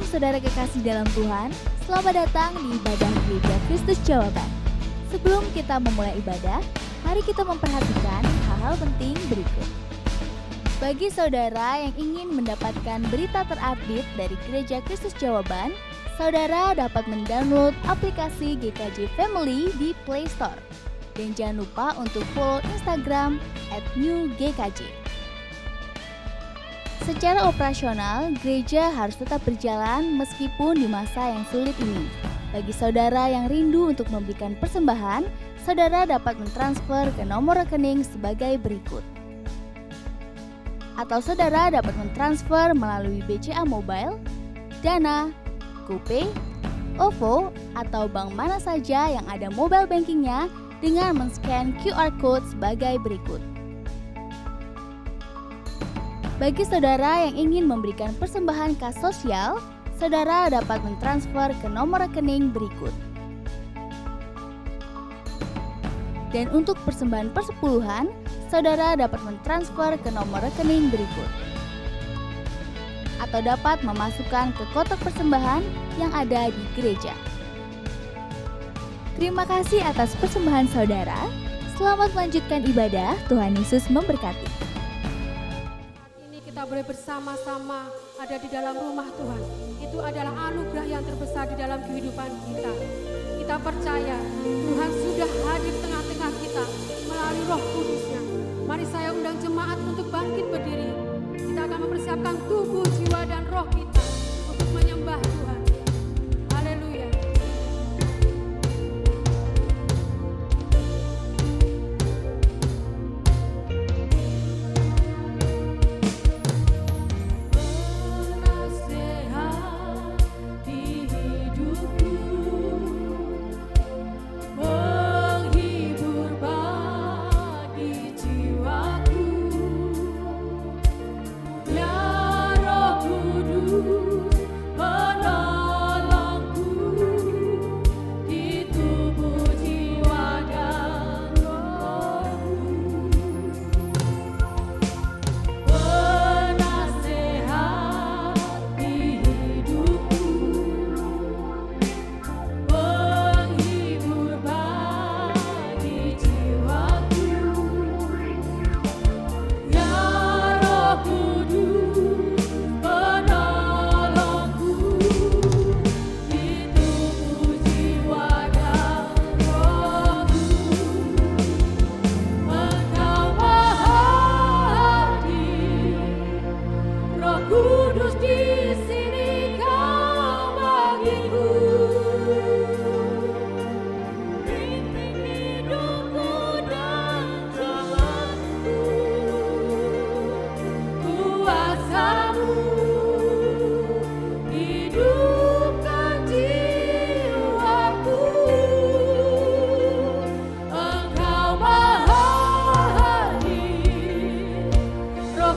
saudara kekasih dalam Tuhan, selamat datang di ibadah Gereja Kristus Jawaban. Sebelum kita memulai ibadah, mari kita memperhatikan hal-hal penting berikut. Bagi saudara yang ingin mendapatkan berita terupdate dari Gereja Kristus Jawaban, saudara dapat mendownload aplikasi GKJ Family di Play Store. Dan jangan lupa untuk follow Instagram @newgkj. Secara operasional, gereja harus tetap berjalan meskipun di masa yang sulit ini. Bagi saudara yang rindu untuk memberikan persembahan, saudara dapat mentransfer ke nomor rekening sebagai berikut. Atau saudara dapat mentransfer melalui BCA Mobile, Dana, GoPay, OVO, atau bank mana saja yang ada mobile bankingnya dengan men-scan QR Code sebagai berikut. Bagi saudara yang ingin memberikan persembahan kas sosial, saudara dapat mentransfer ke nomor rekening berikut. Dan untuk persembahan persepuluhan, saudara dapat mentransfer ke nomor rekening berikut. Atau dapat memasukkan ke kotak persembahan yang ada di gereja. Terima kasih atas persembahan saudara. Selamat melanjutkan ibadah. Tuhan Yesus memberkati. Kita boleh bersama-sama ada di dalam rumah Tuhan. Itu adalah anugerah yang terbesar di dalam kehidupan kita. Kita percaya Tuhan sudah hadir di tengah-tengah kita melalui Roh Kudus-Nya. Mari saya undang jemaat untuk bangkit berdiri. Kita akan mempersiapkan tubuh, jiwa, dan roh kita untuk menyembah Tuhan. Haleluya.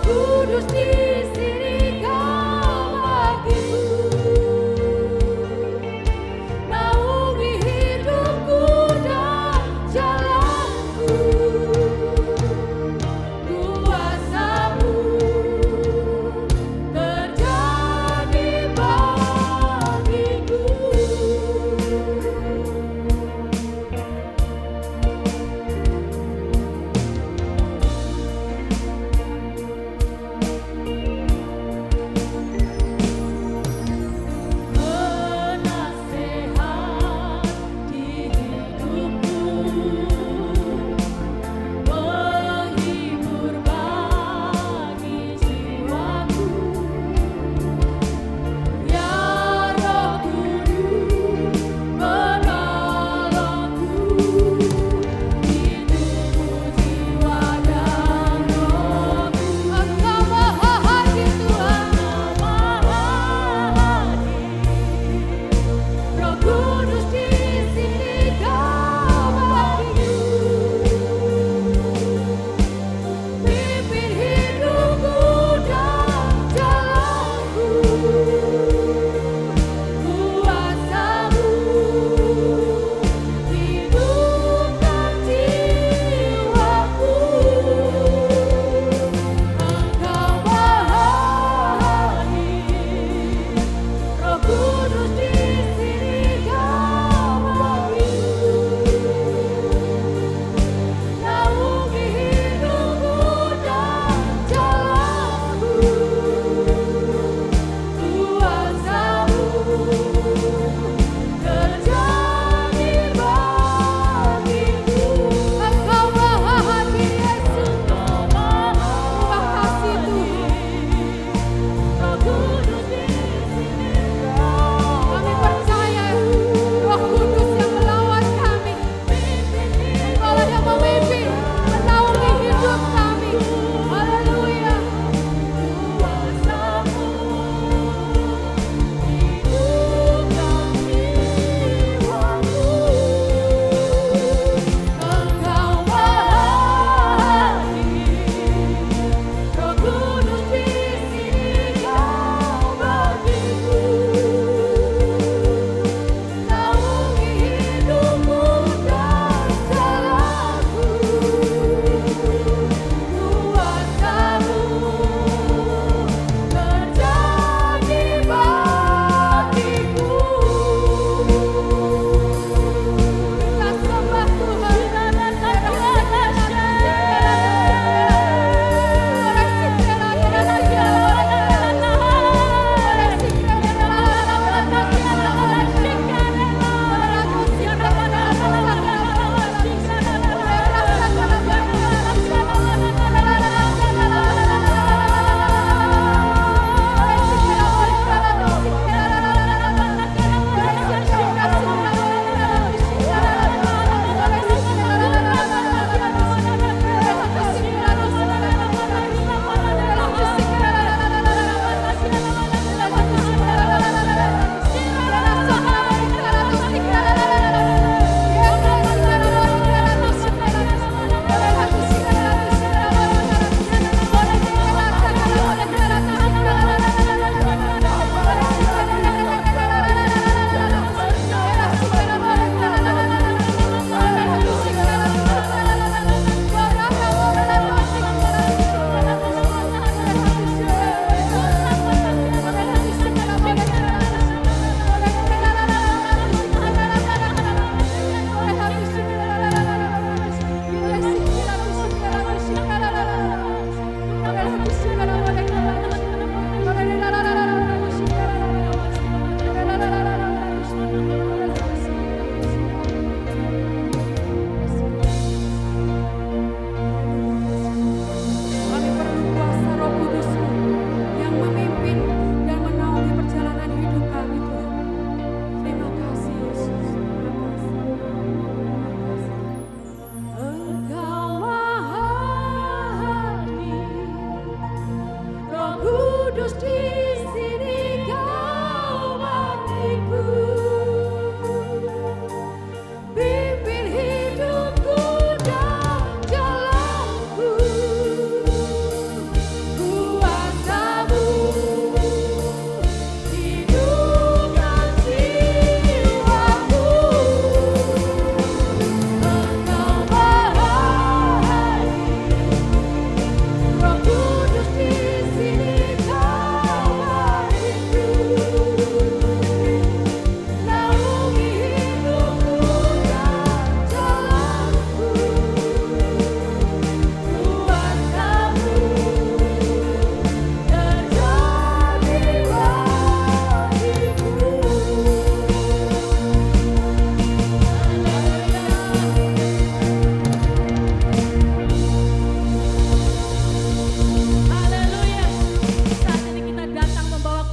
Kudus di sini kau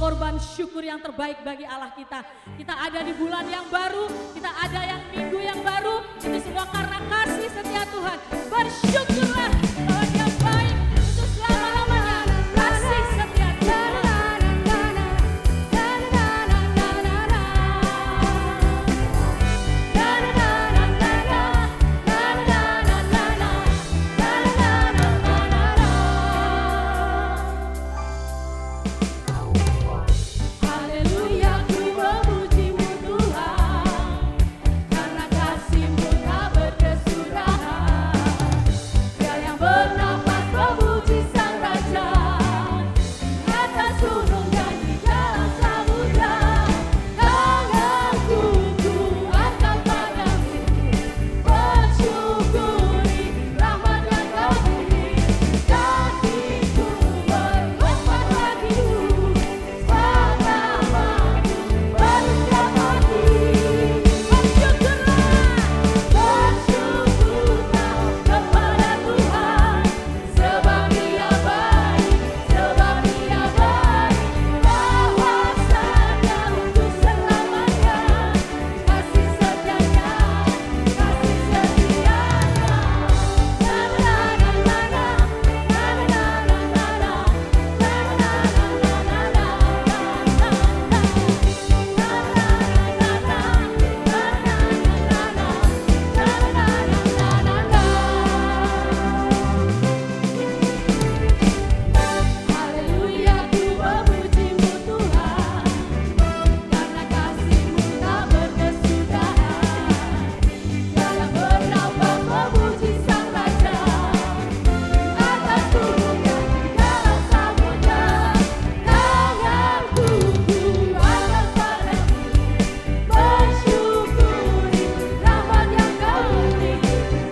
korban syukur yang terbaik bagi Allah kita. Kita ada di bulan yang baru, kita ada yang minggu yang baru, itu semua karena kasih setia Tuhan. Bersyukurlah bahwa Dia baik untuk selama-lamanya. Kasih setia Tuhan. Haleluya, ku memuji-Mu Tuhan, karena kasih-Mu tak berkesudahan. Dia yang bernapas memuji Sang Raja, di atas gunung dan di dalam samudra. Tanganku ku angkat padamu, bersyukuri rahmat yang Kau beri. Kakiku berlompat bagimu, selama-lamanya baru setiap pagi. Bersyukurlah kepada Tuhan, sebab Dia baik, sebab Dia baik. Bahwasanya untuk selamanya, kasih setianya, kasih setianya. Haleluya, ku memuji-Mu Tuhan, karena kasih-Mu tak berkesudahan. Dia yang bernapas memuji Sang Raja, di atas gunung dan di dalam samudra. Tanganku ku angkat padamu, bersyukuri rahmat yang Kau beri.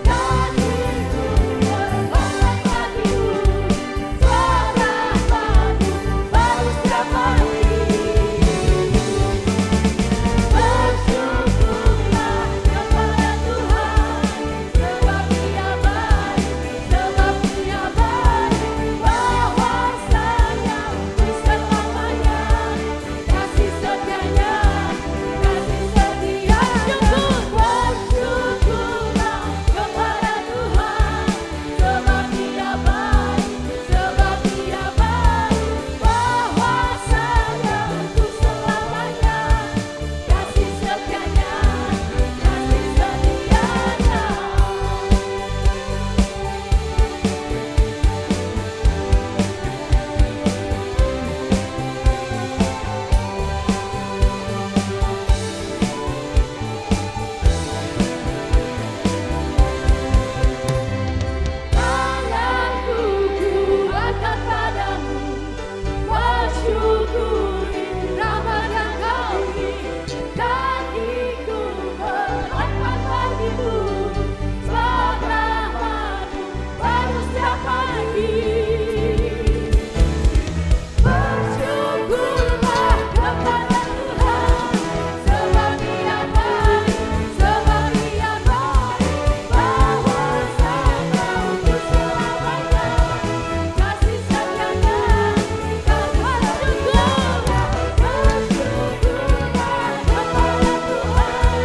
Kakiku berlompat bagimu, selama-lamanya baru setiap pagi. Bersyukurlah kepada Tuhan, sebab Dia baik, sebab Dia baik. Bahwasanya untuk selamanya, kasih setianya, kasih setia. Bersyukurlah kepada Tuhan, sebab Dia baik, sebab Dia baik. Bahwasanya untuk selamanya, kasih setianya, kasih setianya. Tanganku ku angkat padamu, bersyukuri rahmat yang Kau beri. Kakiku berlompat bagimu, selama-lamanya baru setiap pagi. Bersyukurlah kepada Tuhan, sebab Dia baik, sebab Dia baik. Bahwasanya untuk selamanya, kasih setianya, kasih setianya. Bersyukurlah kepada Tuhan,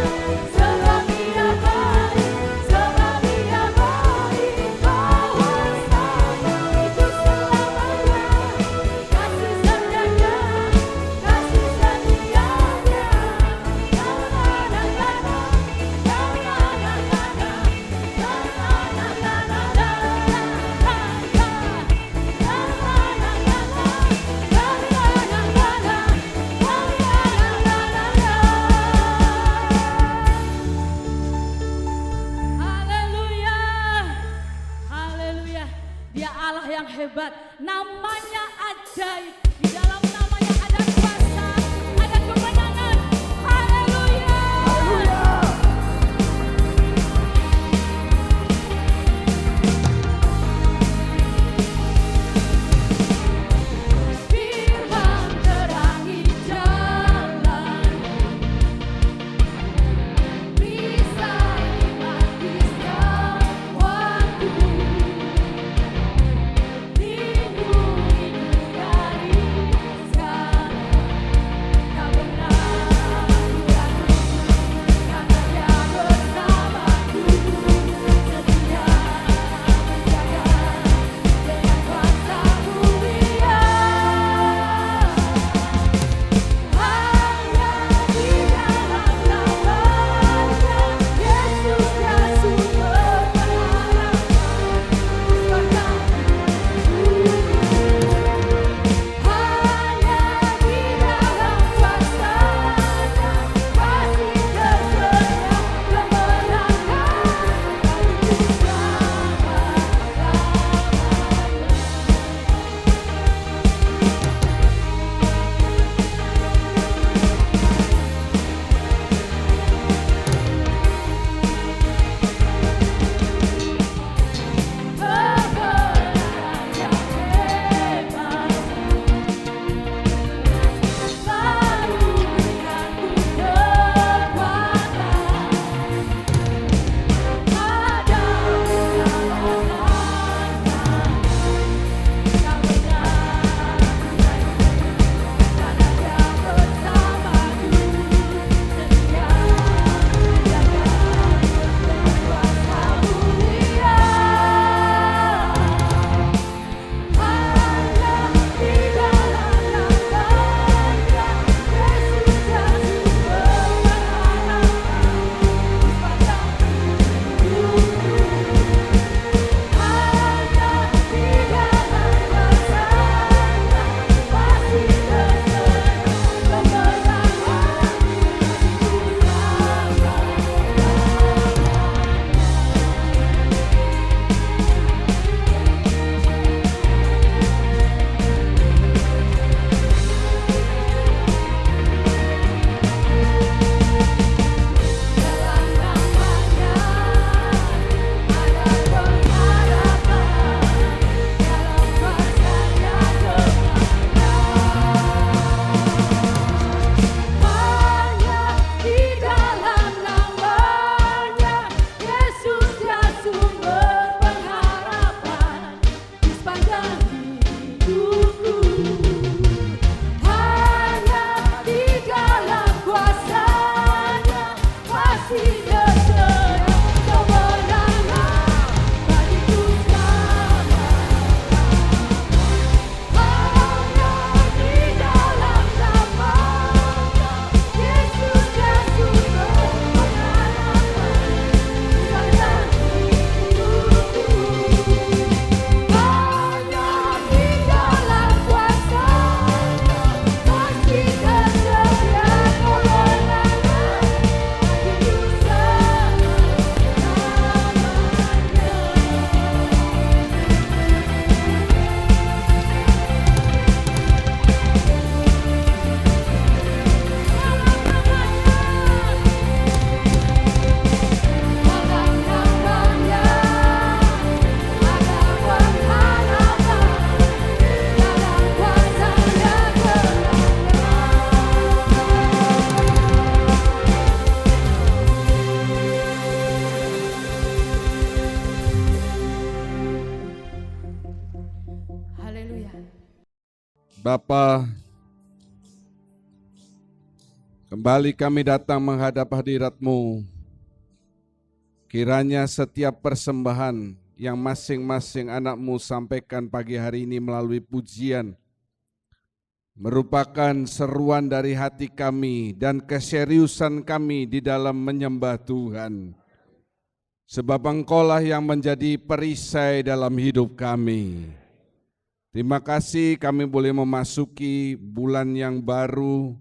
sebab Dia baik, sebab Dia baik. Bahwasanya untuk selamanya, kasih setianya, kasih Haleluya. Haleluya. Dia Allah yang hebat. Namanya ajaib. Di dalam namanya ada kuasa, ada kemenangan. Haleluya. Firman terangi jalan, perisai bagi setiap waktu. Rindu Bapa, kembali kami datang menghadap hadirat-Mu. Kiranya setiap persembahan yang masing-masing anak-Mu sampaikan pagi hari ini melalui pujian merupakan seruan dari hati kami dan keseriusan kami di dalam menyembah Tuhan. Sebab Engkaulah yang menjadi perisai dalam hidup kami. Terima kasih kami boleh memasuki bulan yang baru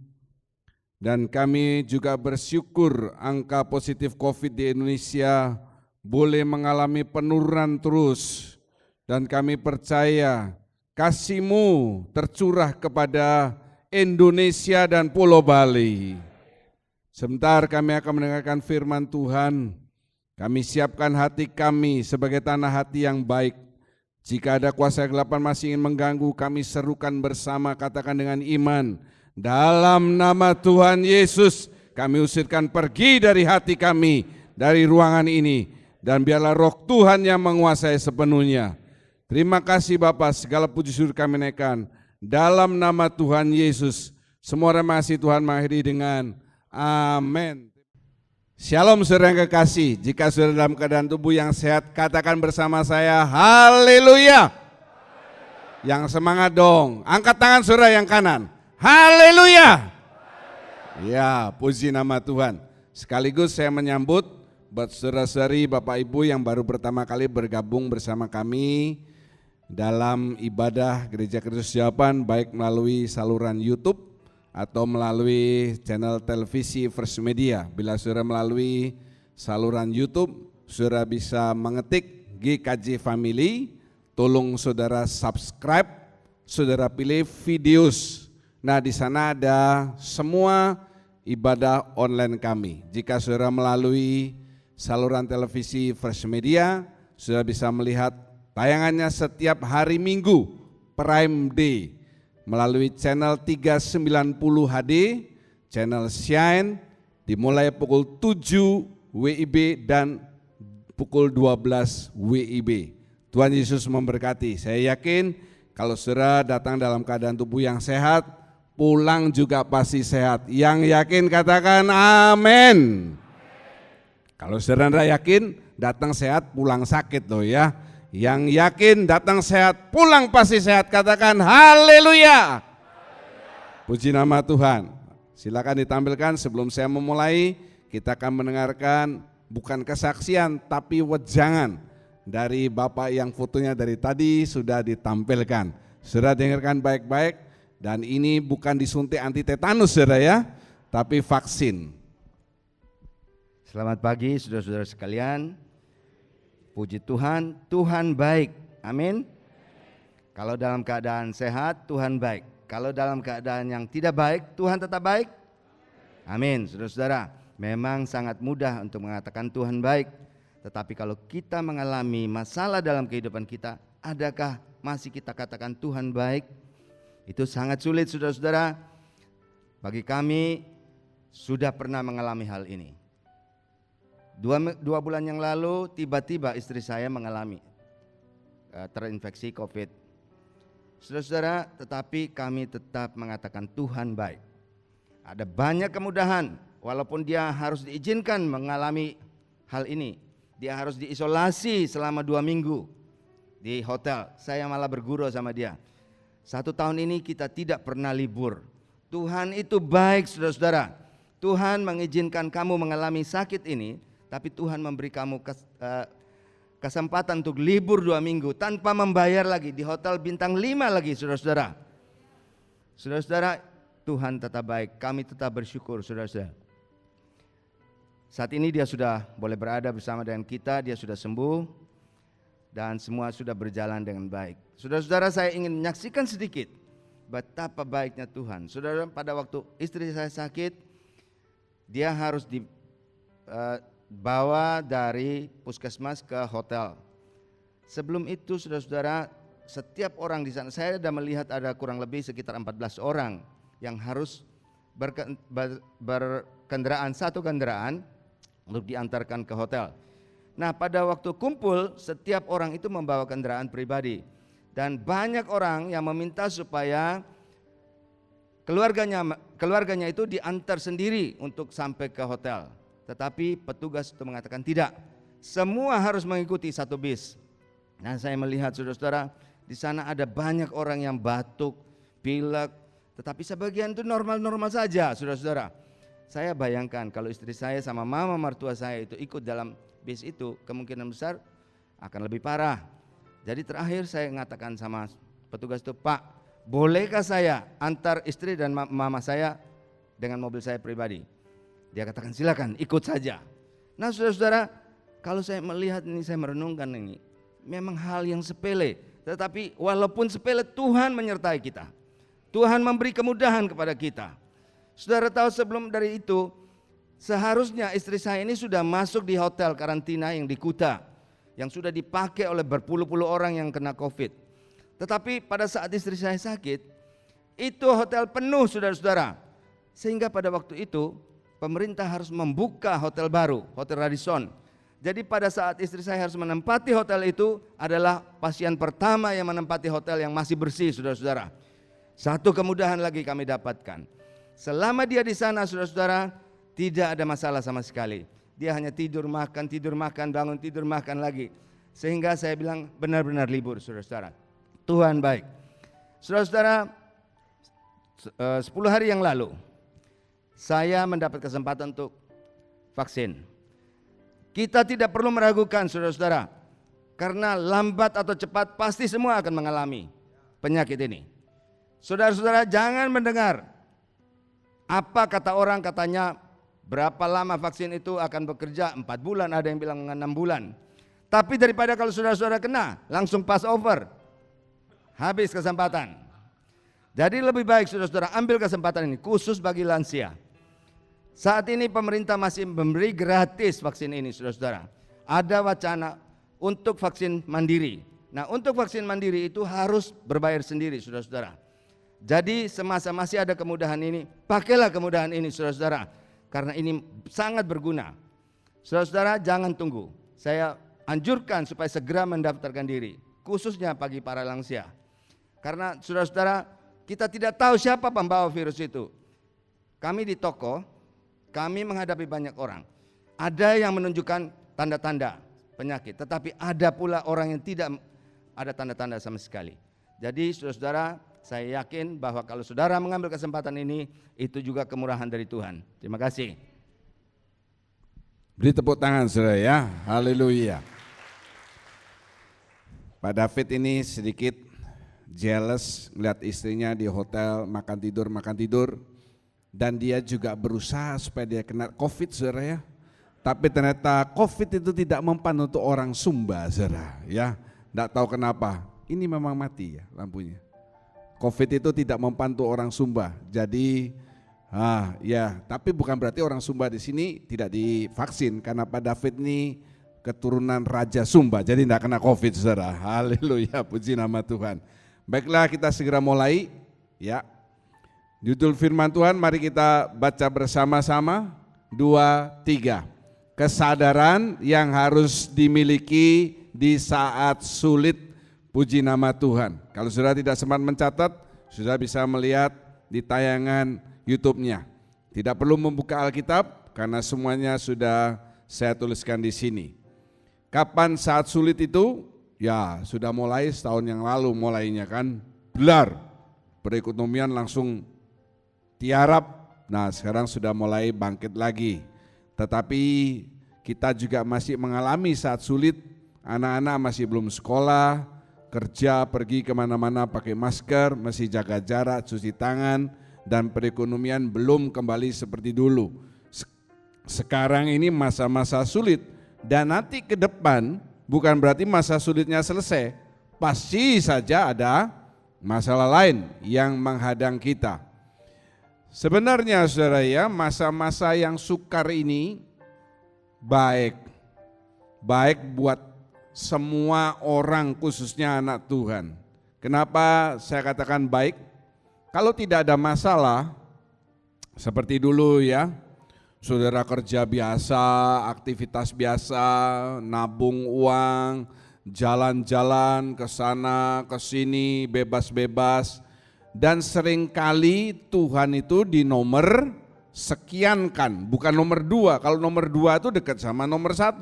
dan kami juga bersyukur angka positif COVID di Indonesia boleh mengalami penurunan terus dan kami percaya kasih-Mu tercurah kepada Indonesia dan Pulau Bali. Sebentar kami akan mendengarkan firman Tuhan. Kami siapkan hati kami sebagai tanah hati yang baik. Jika ada kuasa kegelapan masih ingin mengganggu, kami serukan bersama, katakan dengan iman. Dalam nama Tuhan Yesus, kami usirkan pergi dari hati kami, dari ruangan ini. Dan biarlah roh Tuhan yang menguasai sepenuhnya. Terima kasih Bapa, segala puji syukur kami naikkan. Dalam nama Tuhan Yesus, semua orang masih Tuhan mengakhiri dengan amin. Shalom saudara yang kekasih, jika saudara dalam keadaan tubuh yang sehat, katakan bersama saya, haleluya. Yang semangat dong, angkat tangan saudara yang kanan, haleluya. Ya, puji nama Tuhan. Sekaligus saya menyambut buat saudara-saudari, Bapak Ibu yang baru pertama kali bergabung bersama kami dalam ibadah Gereja Kristus Jawaban, baik melalui saluran YouTube atau melalui channel televisi First Media. Bila saudara melalui saluran YouTube, saudara bisa mengetik GKJ Family, tolong saudara subscribe, saudara pilih videos. Nah, di sana ada semua ibadah online kami. Jika saudara melalui saluran televisi First Media, saudara bisa melihat tayangannya setiap hari Minggu, Prime Day, melalui channel 390 HD, channel Shine, dimulai pukul 7 WIB dan pukul 12 WIB. Tuhan Yesus memberkati. Saya yakin kalau saudara datang dalam keadaan tubuh yang sehat, pulang juga pasti sehat. Yang yakin katakan amin. Kalau saudara yakin datang sehat, pulang sakit loh ya. Yang yakin datang sehat, pulang pasti sehat, katakan haleluya. Puji nama Tuhan. Silakan ditampilkan sebelum saya memulai, kita akan mendengarkan bukan kesaksian tapi wejangan dari Bapak yang fotonya dari tadi sudah ditampilkan. Saudara dengarkan baik-baik, dan ini bukan disuntik anti tetanus saudara ya, tapi vaksin. Selamat pagi saudara-saudara sekalian. Puji Tuhan, Tuhan baik, amin. Kalau dalam keadaan sehat, Tuhan baik. Kalau dalam keadaan yang tidak baik, Tuhan tetap baik, amin. Saudara-saudara, memang sangat mudah untuk mengatakan Tuhan baik. Tetapi kalau kita mengalami masalah dalam kehidupan kita, adakah masih kita katakan Tuhan baik? Itu sangat sulit saudara-saudara. Bagi kami sudah pernah mengalami hal ini. Dua bulan yang lalu tiba-tiba istri saya mengalami terinfeksi COVID. Saudara-saudara, tetapi kami tetap mengatakan Tuhan baik. Ada banyak kemudahan, walaupun dia harus diizinkan mengalami hal ini. Dia harus diisolasi selama 2 minggu di hotel. Saya malah bergurau sama dia. 1 tahun ini kita tidak pernah libur. Tuhan itu baik saudara-saudara. Tuhan mengizinkan kamu mengalami sakit ini, tapi Tuhan memberi kamu kesempatan untuk libur 2 minggu tanpa membayar lagi di hotel bintang 5 lagi saudara-saudara. Saudara-saudara, Tuhan tetap baik, kami tetap bersyukur saudara-saudara. Saat ini dia sudah boleh berada bersama dengan kita, dia sudah sembuh dan semua sudah berjalan dengan baik. Saudara-saudara, saya ingin menyaksikan sedikit betapa baiknya Tuhan. Saudara, pada waktu istri saya sakit, dia harus bawa dari puskesmas ke hotel. Sebelum itu saudara-saudara, setiap orang di sana, saya sudah melihat ada kurang lebih sekitar 14 orang yang harus berkendaraan, satu kendaraan untuk diantarkan ke hotel. Nah, pada waktu kumpul setiap orang itu membawa kendaraan pribadi, dan banyak orang yang meminta supaya Keluarganya itu diantar sendiri untuk sampai ke hotel. Tetapi petugas itu mengatakan tidak. Semua harus mengikuti satu bis. Nah, saya melihat saudara-saudara, di sana ada banyak orang yang batuk, pilek, tetapi sebagian itu normal-normal saja, saudara-saudara. Saya bayangkan kalau istri saya sama mama mertua saya itu ikut dalam bis itu, kemungkinan besar akan lebih parah. Jadi terakhir saya mengatakan sama petugas itu, Pak, bolehkah saya antar istri dan mama saya dengan mobil saya pribadi? Dia katakan silakan, ikut saja. Nah, saudara-saudara, kalau saya melihat ini, saya merenungkan ini, memang hal yang sepele, tetapi walaupun sepele, Tuhan menyertai kita. Tuhan memberi kemudahan kepada kita. Saudara tahu sebelum dari itu, seharusnya istri saya ini sudah masuk di hotel karantina yang di Kuta, yang sudah dipakai oleh berpuluh-puluh orang yang kena COVID. Tetapi pada saat istri saya sakit, itu hotel penuh, saudara-saudara. Sehingga pada waktu itu, pemerintah harus membuka hotel baru, Hotel Radisson. Jadi pada saat istri saya harus menempati hotel itu adalah pasien pertama yang menempati hotel yang masih bersih, saudara-saudara. Satu kemudahan lagi kami dapatkan. Selama dia di sana, saudara-saudara, tidak ada masalah sama sekali. Dia hanya tidur makan, bangun tidur makan lagi. Sehingga saya bilang benar-benar libur, saudara-saudara. Tuhan baik. Saudara-saudara, 10 hari yang lalu saya mendapat kesempatan untuk vaksin. Kita tidak perlu meragukan, saudara-saudara, karena lambat atau cepat pasti semua akan mengalami penyakit ini. Saudara-saudara, jangan mendengar apa kata orang, katanya berapa lama vaksin itu akan bekerja, 4 bulan, ada yang bilang 6 bulan. Tapi daripada kalau saudara-saudara kena, langsung pass over, habis kesempatan. Jadi lebih baik saudara-saudara ambil kesempatan ini, khusus bagi lansia. Saat ini pemerintah masih memberi gratis vaksin ini, saudara-saudara. Ada wacana untuk vaksin mandiri. Nah, untuk vaksin mandiri itu harus berbayar sendiri, saudara-saudara. Jadi semasa masih ada kemudahan ini, pakailah kemudahan ini, saudara-saudara. Karena ini sangat berguna. Saudara-saudara, jangan tunggu. Saya anjurkan supaya segera mendaftarkan diri, khususnya bagi para lansia. Karena saudara-saudara, kita tidak tahu siapa pembawa virus itu. Kami di toko, kami menghadapi banyak orang. Ada yang menunjukkan tanda-tanda penyakit, tetapi ada pula orang yang tidak ada tanda-tanda sama sekali. Jadi saudara-saudara, saya yakin bahwa kalau saudara mengambil kesempatan ini, itu juga kemurahan dari Tuhan. Terima kasih. Beri tepuk tangan saudara ya, haleluya. Pak David ini sedikit jealous melihat istrinya di hotel makan tidur. Dan dia juga berusaha supaya dia kena COVID, saudara ya. Tapi ternyata COVID itu tidak mempan untuk orang Sumba, saudara ya. Tidak tahu kenapa, ini memang mati ya lampunya. COVID itu tidak mempan untuk orang Sumba. Jadi ya, tapi bukan berarti orang Sumba di sini tidak divaksin, karena Pak David ini keturunan Raja Sumba, jadi tidak kena COVID, saudara. Haleluya, puji nama Tuhan. Baiklah, kita segera mulai ya. Judul firman Tuhan, mari kita baca bersama-sama. 2, 3. Kesadaran yang harus dimiliki di saat sulit. Puji nama Tuhan. Kalau saudara tidak sempat mencatat, sudah bisa melihat di tayangan YouTube-nya. Tidak perlu membuka Alkitab karena semuanya sudah saya tuliskan di sini. Kapan saat sulit itu? Ya, sudah mulai setahun yang lalu mulainya kan. Belar. Perekonomian langsung tiarap. Nah, sekarang sudah mulai bangkit lagi. Tetapi kita juga masih mengalami saat sulit. Anak-anak masih belum sekolah, kerja, pergi kemana-mana pakai masker, masih jaga jarak, cuci tangan, dan perekonomian belum kembali seperti dulu. Sekarang ini masa-masa sulit, dan nanti ke depan bukan berarti masa sulitnya selesai. Pasti saja ada masalah lain yang menghadang kita. Sebenarnya saudara ya, masa-masa yang sukar ini baik buat semua orang, khususnya anak Tuhan. Kenapa saya katakan baik? Kalau tidak ada masalah seperti dulu ya, saudara kerja biasa, aktivitas biasa, nabung uang, jalan-jalan ke sana ke sini bebas-bebas. Dan seringkali Tuhan itu di nomor sekiankan, bukan nomor 2. Kalau nomor 2 itu dekat sama nomor 1.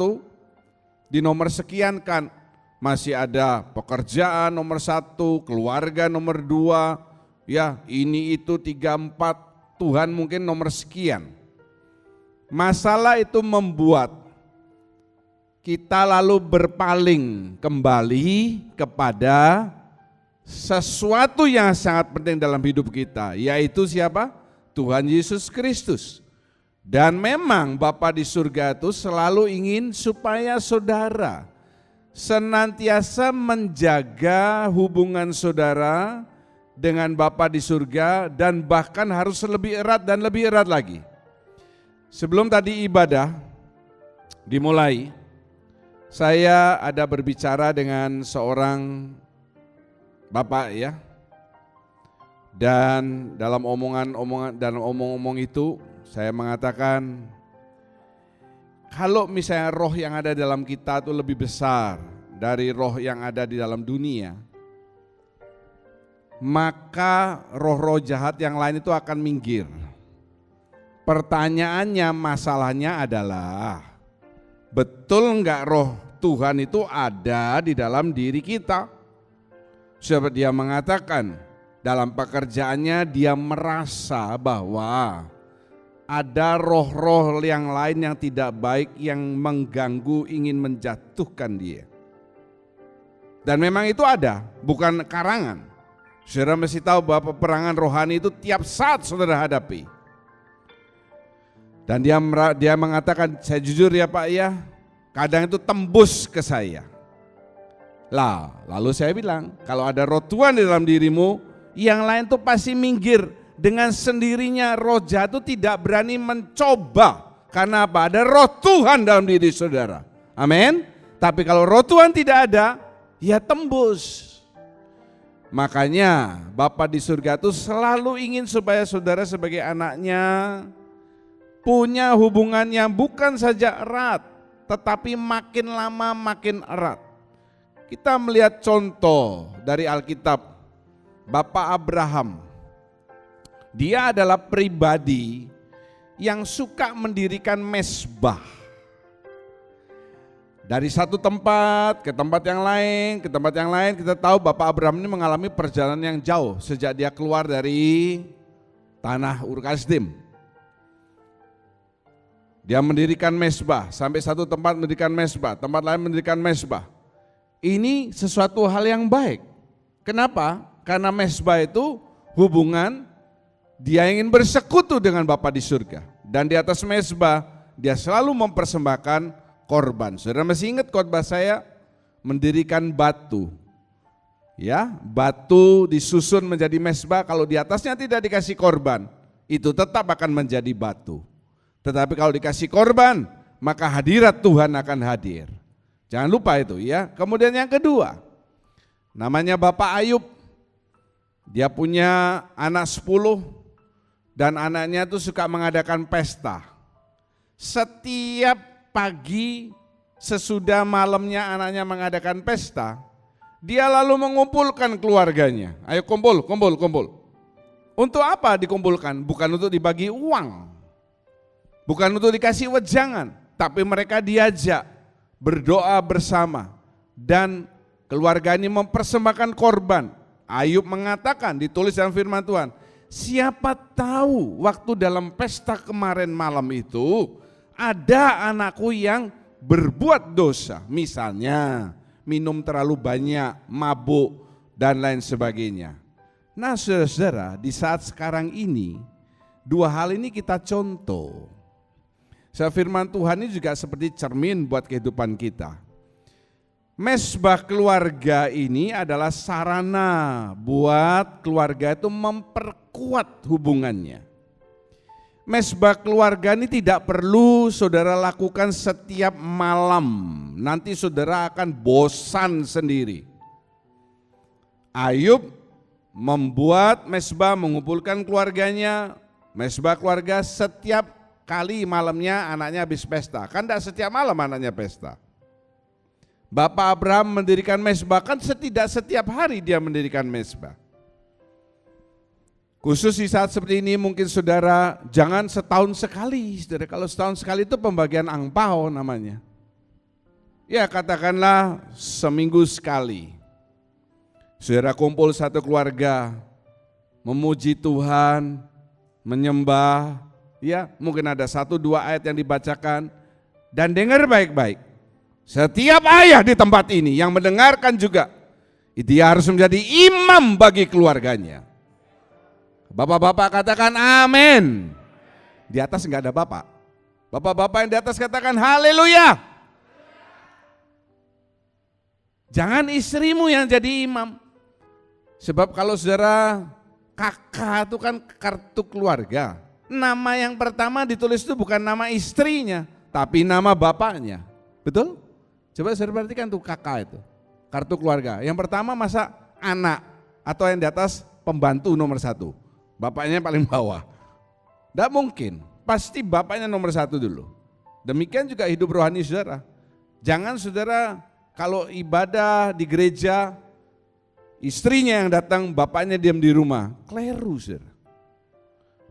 Di nomor sekiankan, masih ada pekerjaan nomor 1, keluarga nomor 2, ya ini itu 3, 4, Tuhan mungkin nomor sekian. Masalah itu membuat kita lalu berpaling kembali kepada sesuatu yang sangat penting dalam hidup kita, yaitu siapa? Tuhan Yesus Kristus. Dan memang Bapa di surga itu selalu ingin supaya saudara senantiasa menjaga hubungan saudara dengan Bapa di surga, dan bahkan harus lebih erat dan lebih erat lagi. Sebelum tadi ibadah dimulai, saya ada berbicara dengan seorang bapak ya. Dan dalam omong-omong itu saya mengatakan, kalau misalnya roh yang ada dalam kita itu lebih besar dari roh yang ada di dalam dunia, maka roh-roh jahat yang lain itu akan minggir. Pertanyaannya, masalahnya adalah, betul enggak roh Tuhan itu ada di dalam diri kita? Sebab dia mengatakan, dalam pekerjaannya dia merasa bahwa ada roh-roh yang lain yang tidak baik yang mengganggu, ingin menjatuhkan dia. Dan memang itu ada, bukan karangan. Saudara mesti tahu bahwa peperangan rohani itu tiap saat saudara hadapi. Dan dia mengatakan, saya jujur ya Pak ya, kadang itu tembus ke saya. Lalu saya bilang, kalau ada roh Tuhan di dalam dirimu, yang lain tuh pasti minggir. Dengan sendirinya roh jahat itu tidak berani mencoba. Karena apa? Ada roh Tuhan dalam diri saudara. Amin. Tapi kalau roh Tuhan tidak ada, ya tembus. Makanya Bapa di surga itu selalu ingin supaya saudara sebagai anaknya punya hubungan yang bukan saja erat, tetapi makin lama makin erat. Kita melihat contoh dari Alkitab, Bapak Abraham. Dia adalah pribadi yang suka mendirikan mezbah. Dari satu tempat ke tempat yang lain, ke tempat yang lain, kita tahu Bapak Abraham ini mengalami perjalanan yang jauh sejak dia keluar dari tanah Ur Kasdim. Dia mendirikan mezbah, sampai satu tempat mendirikan mezbah, tempat lain mendirikan mezbah. Ini sesuatu hal yang baik. Kenapa? Karena mezbah itu hubungan dia ingin bersekutu dengan Bapa di surga. Dan di atas mezbah dia selalu mempersembahkan korban. Saudara masih ingat khotbah saya mendirikan batu. Ya, batu disusun menjadi mezbah, kalau di atasnya tidak dikasih korban, itu tetap akan menjadi batu. Tetapi kalau dikasih korban, maka hadirat Tuhan akan hadir. Jangan lupa itu ya. Kemudian yang kedua, namanya Bapak Ayub. Dia punya anak 10 dan anaknya tuh suka mengadakan pesta. Setiap pagi sesudah malamnya anaknya mengadakan pesta, dia lalu mengumpulkan keluarganya. Ayo kumpul. Untuk apa dikumpulkan? Bukan untuk dibagi uang. Bukan untuk dikasih wejangan, tapi mereka diajak berdoa bersama dan keluarga ini mempersembahkan korban. Ayub mengatakan, ditulis dalam firman Tuhan, siapa tahu waktu dalam pesta kemarin malam itu ada anakku yang berbuat dosa, misalnya minum terlalu banyak, mabuk dan lain sebagainya. Nah saudara, di saat sekarang ini dua hal ini kita contoh. Firman Tuhan ini juga seperti cermin buat kehidupan kita. Mezbah keluarga ini adalah sarana buat keluarga itu memperkuat hubungannya. Mezbah keluarga ini tidak perlu saudara lakukan setiap malam, nanti saudara akan bosan sendiri. Ayub membuat mezbah, mengumpulkan keluarganya, mezbah keluarga setiap kali malamnya anaknya habis pesta, kan tidak setiap malam anaknya pesta. Bapak Abraham mendirikan mezbah, kan setiap hari dia mendirikan mezbah. Khusus di saat seperti ini mungkin saudara jangan setahun sekali, saudara. Kalau setahun sekali itu pembagian angpao namanya. Ya katakanlah seminggu sekali. Saudara kumpul satu keluarga, memuji Tuhan, menyembah, ya mungkin ada 1-2 ayat yang dibacakan, dan dengar baik-baik. Setiap ayah di tempat ini yang mendengarkan juga, dia harus menjadi imam bagi keluarganya. Bapak-bapak katakan amin. Di atas enggak ada bapak. Bapak-bapak yang di atas katakan haleluya. Jangan istrimu yang jadi imam. Sebab kalau saudara kakak itu kan kartu keluarga. Nama yang pertama ditulis itu bukan nama istrinya, tapi nama bapaknya. Betul? Coba saudara perhatikan tuh kakak itu. Kartu keluarga. Yang pertama masa anak atau yang di atas pembantu nomor 1. Bapaknya paling bawah. Tidak mungkin, pasti bapaknya nomor 1 dulu. Demikian juga hidup rohani saudara. Jangan saudara kalau ibadah di gereja, istrinya yang datang, bapaknya diam di rumah. Keliru saudara.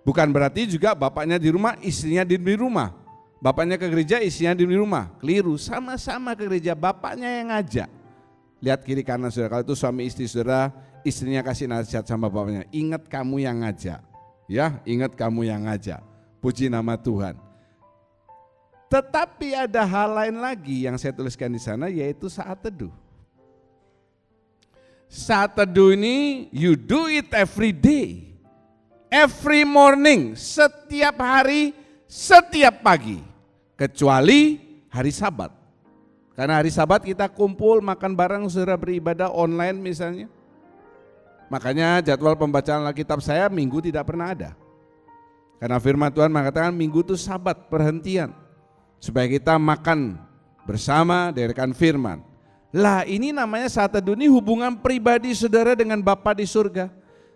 Bukan berarti juga bapaknya di rumah, istrinya di rumah. Bapaknya ke gereja, istrinya di rumah. Keliru, sama-sama ke gereja, bapaknya yang ngajak. Lihat kiri kanan saudara, kalau itu suami istri saudara, istrinya kasih nasihat sama bapaknya, ingat kamu yang ngajak, ya ingat kamu yang ngajak, puji nama Tuhan. Tetapi ada hal lain lagi yang saya tuliskan di sana, yaitu saat teduh. Saat teduh ini you do it every day, every morning, setiap hari, setiap pagi, kecuali hari Sabat. Karena hari Sabat kita kumpul makan bareng, saudara beribadah online misalnya. Makanya jadwal pembacaan Alkitab saya minggu tidak pernah ada. Karena firman Tuhan mengatakan minggu itu Sabat, perhentian. Supaya kita makan bersama dengarkan firman. Lah ini namanya saat teduh, ini hubungan pribadi saudara dengan Bapa di surga.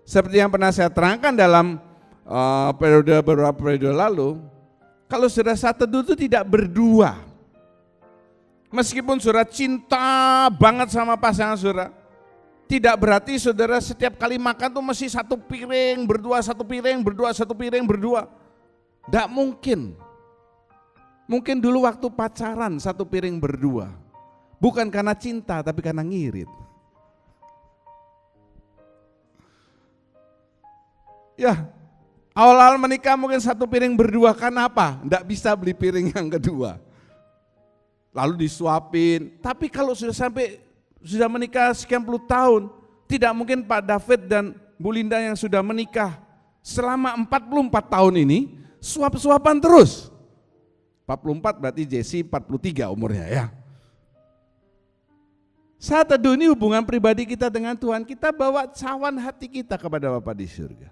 Seperti yang pernah saya terangkan dalam beberapa periode lalu. Kalau saudara saat teduh itu tidak berdua. Meskipun saudara cinta banget sama pasangan saudara, tidak berarti saudara setiap kali makan tuh mesti satu piring, berdua satu piring, berdua satu piring, berdua. Tidak mungkin. Mungkin dulu waktu pacaran satu piring berdua. Bukan karena cinta tapi karena ngirit. Ya, awal-awal menikah mungkin satu piring berdua, karena apa? Tidak bisa beli piring yang kedua. Lalu disuapin, tapi kalau sudah menikah sekian puluh tahun, tidak mungkin Pak David dan Bu Linda yang sudah menikah selama 44 tahun ini suap-suapan terus. 44 berarti Jesse 43 umurnya ya. Saat teduh ini hubungan pribadi kita dengan Tuhan, kita bawa cawan hati kita kepada Bapa di surga.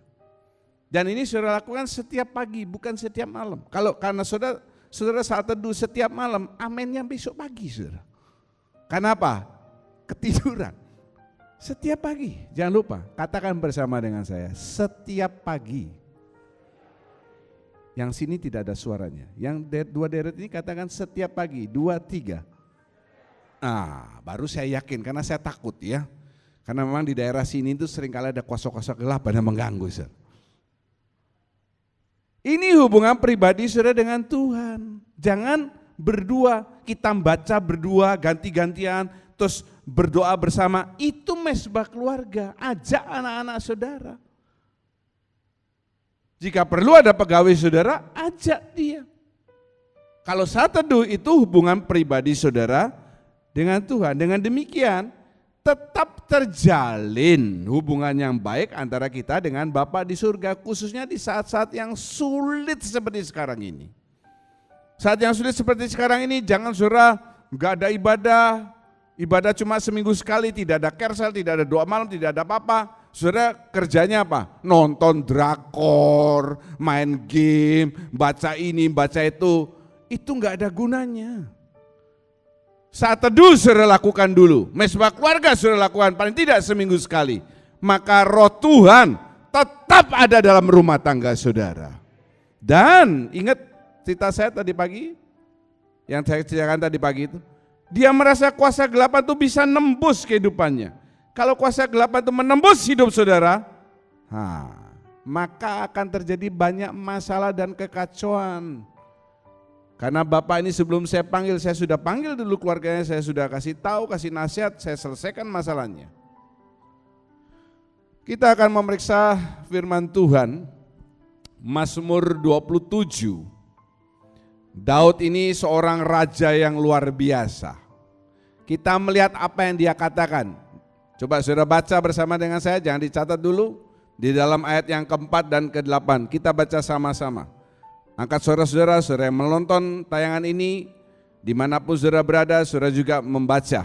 Dan ini saudara lakukan setiap pagi, bukan setiap malam. Kalau karena saudara saat teduh setiap malam, amennya besok pagi saudara. Karena apa? Ketiduran. Setiap pagi, jangan lupa, katakan bersama dengan saya, setiap pagi. Yang sini tidak ada suaranya, yang dua deret ini katakan setiap pagi, 2, 3. Nah, baru saya yakin karena saya takut ya. Karena memang di daerah sini itu seringkali ada kuasa-kuasa gelap yang mengganggu saudara. Ini hubungan pribadi saudara dengan Tuhan. Jangan berdua, kita baca berdua, ganti-gantian, terus berdoa bersama. Itu mesbah keluarga, ajak anak-anak saudara. Jika perlu ada pegawai saudara, ajak dia. Kalau saat teduh itu hubungan pribadi saudara dengan Tuhan. Dengan demikian tetap terjalin hubungan yang baik antara kita dengan Bapa di surga, khususnya di saat-saat yang sulit seperti sekarang ini. Saat yang sulit seperti sekarang ini jangan saudara gak ada ibadah cuma seminggu sekali, tidak ada kersel, tidak ada doa malam, tidak ada apa-apa. Saudara kerjanya apa? Nonton drakor, main game, baca ini, baca itu gak ada gunanya. Saat teduh saudara lakukan dulu, mesbah keluarga saudara lakukan paling tidak seminggu sekali. Maka roh Tuhan tetap ada dalam rumah tangga saudara. Dan ingat cerita saya tadi pagi, yang saya ceritakan tadi pagi itu, dia merasa kuasa gelap itu bisa nembus kehidupannya. Kalau kuasa gelap itu menembus hidup saudara, maka akan terjadi banyak masalah dan kekacauan. Karena Bapak ini sebelum saya panggil, saya sudah panggil dulu keluarganya, saya sudah kasih tahu, kasih nasihat, saya selesaikan masalahnya. Kita akan memeriksa firman Tuhan, Mazmur 27. Daud ini seorang raja yang luar biasa. Kita melihat apa yang dia katakan. Coba saudara baca bersama dengan saya, jangan dicatat dulu. Di dalam ayat yang keempat dan ke-8, kita baca sama-sama. Angkat saudara-saudara, saudara yang menonton tayangan ini, dimanapun saudara berada, saudara juga membaca.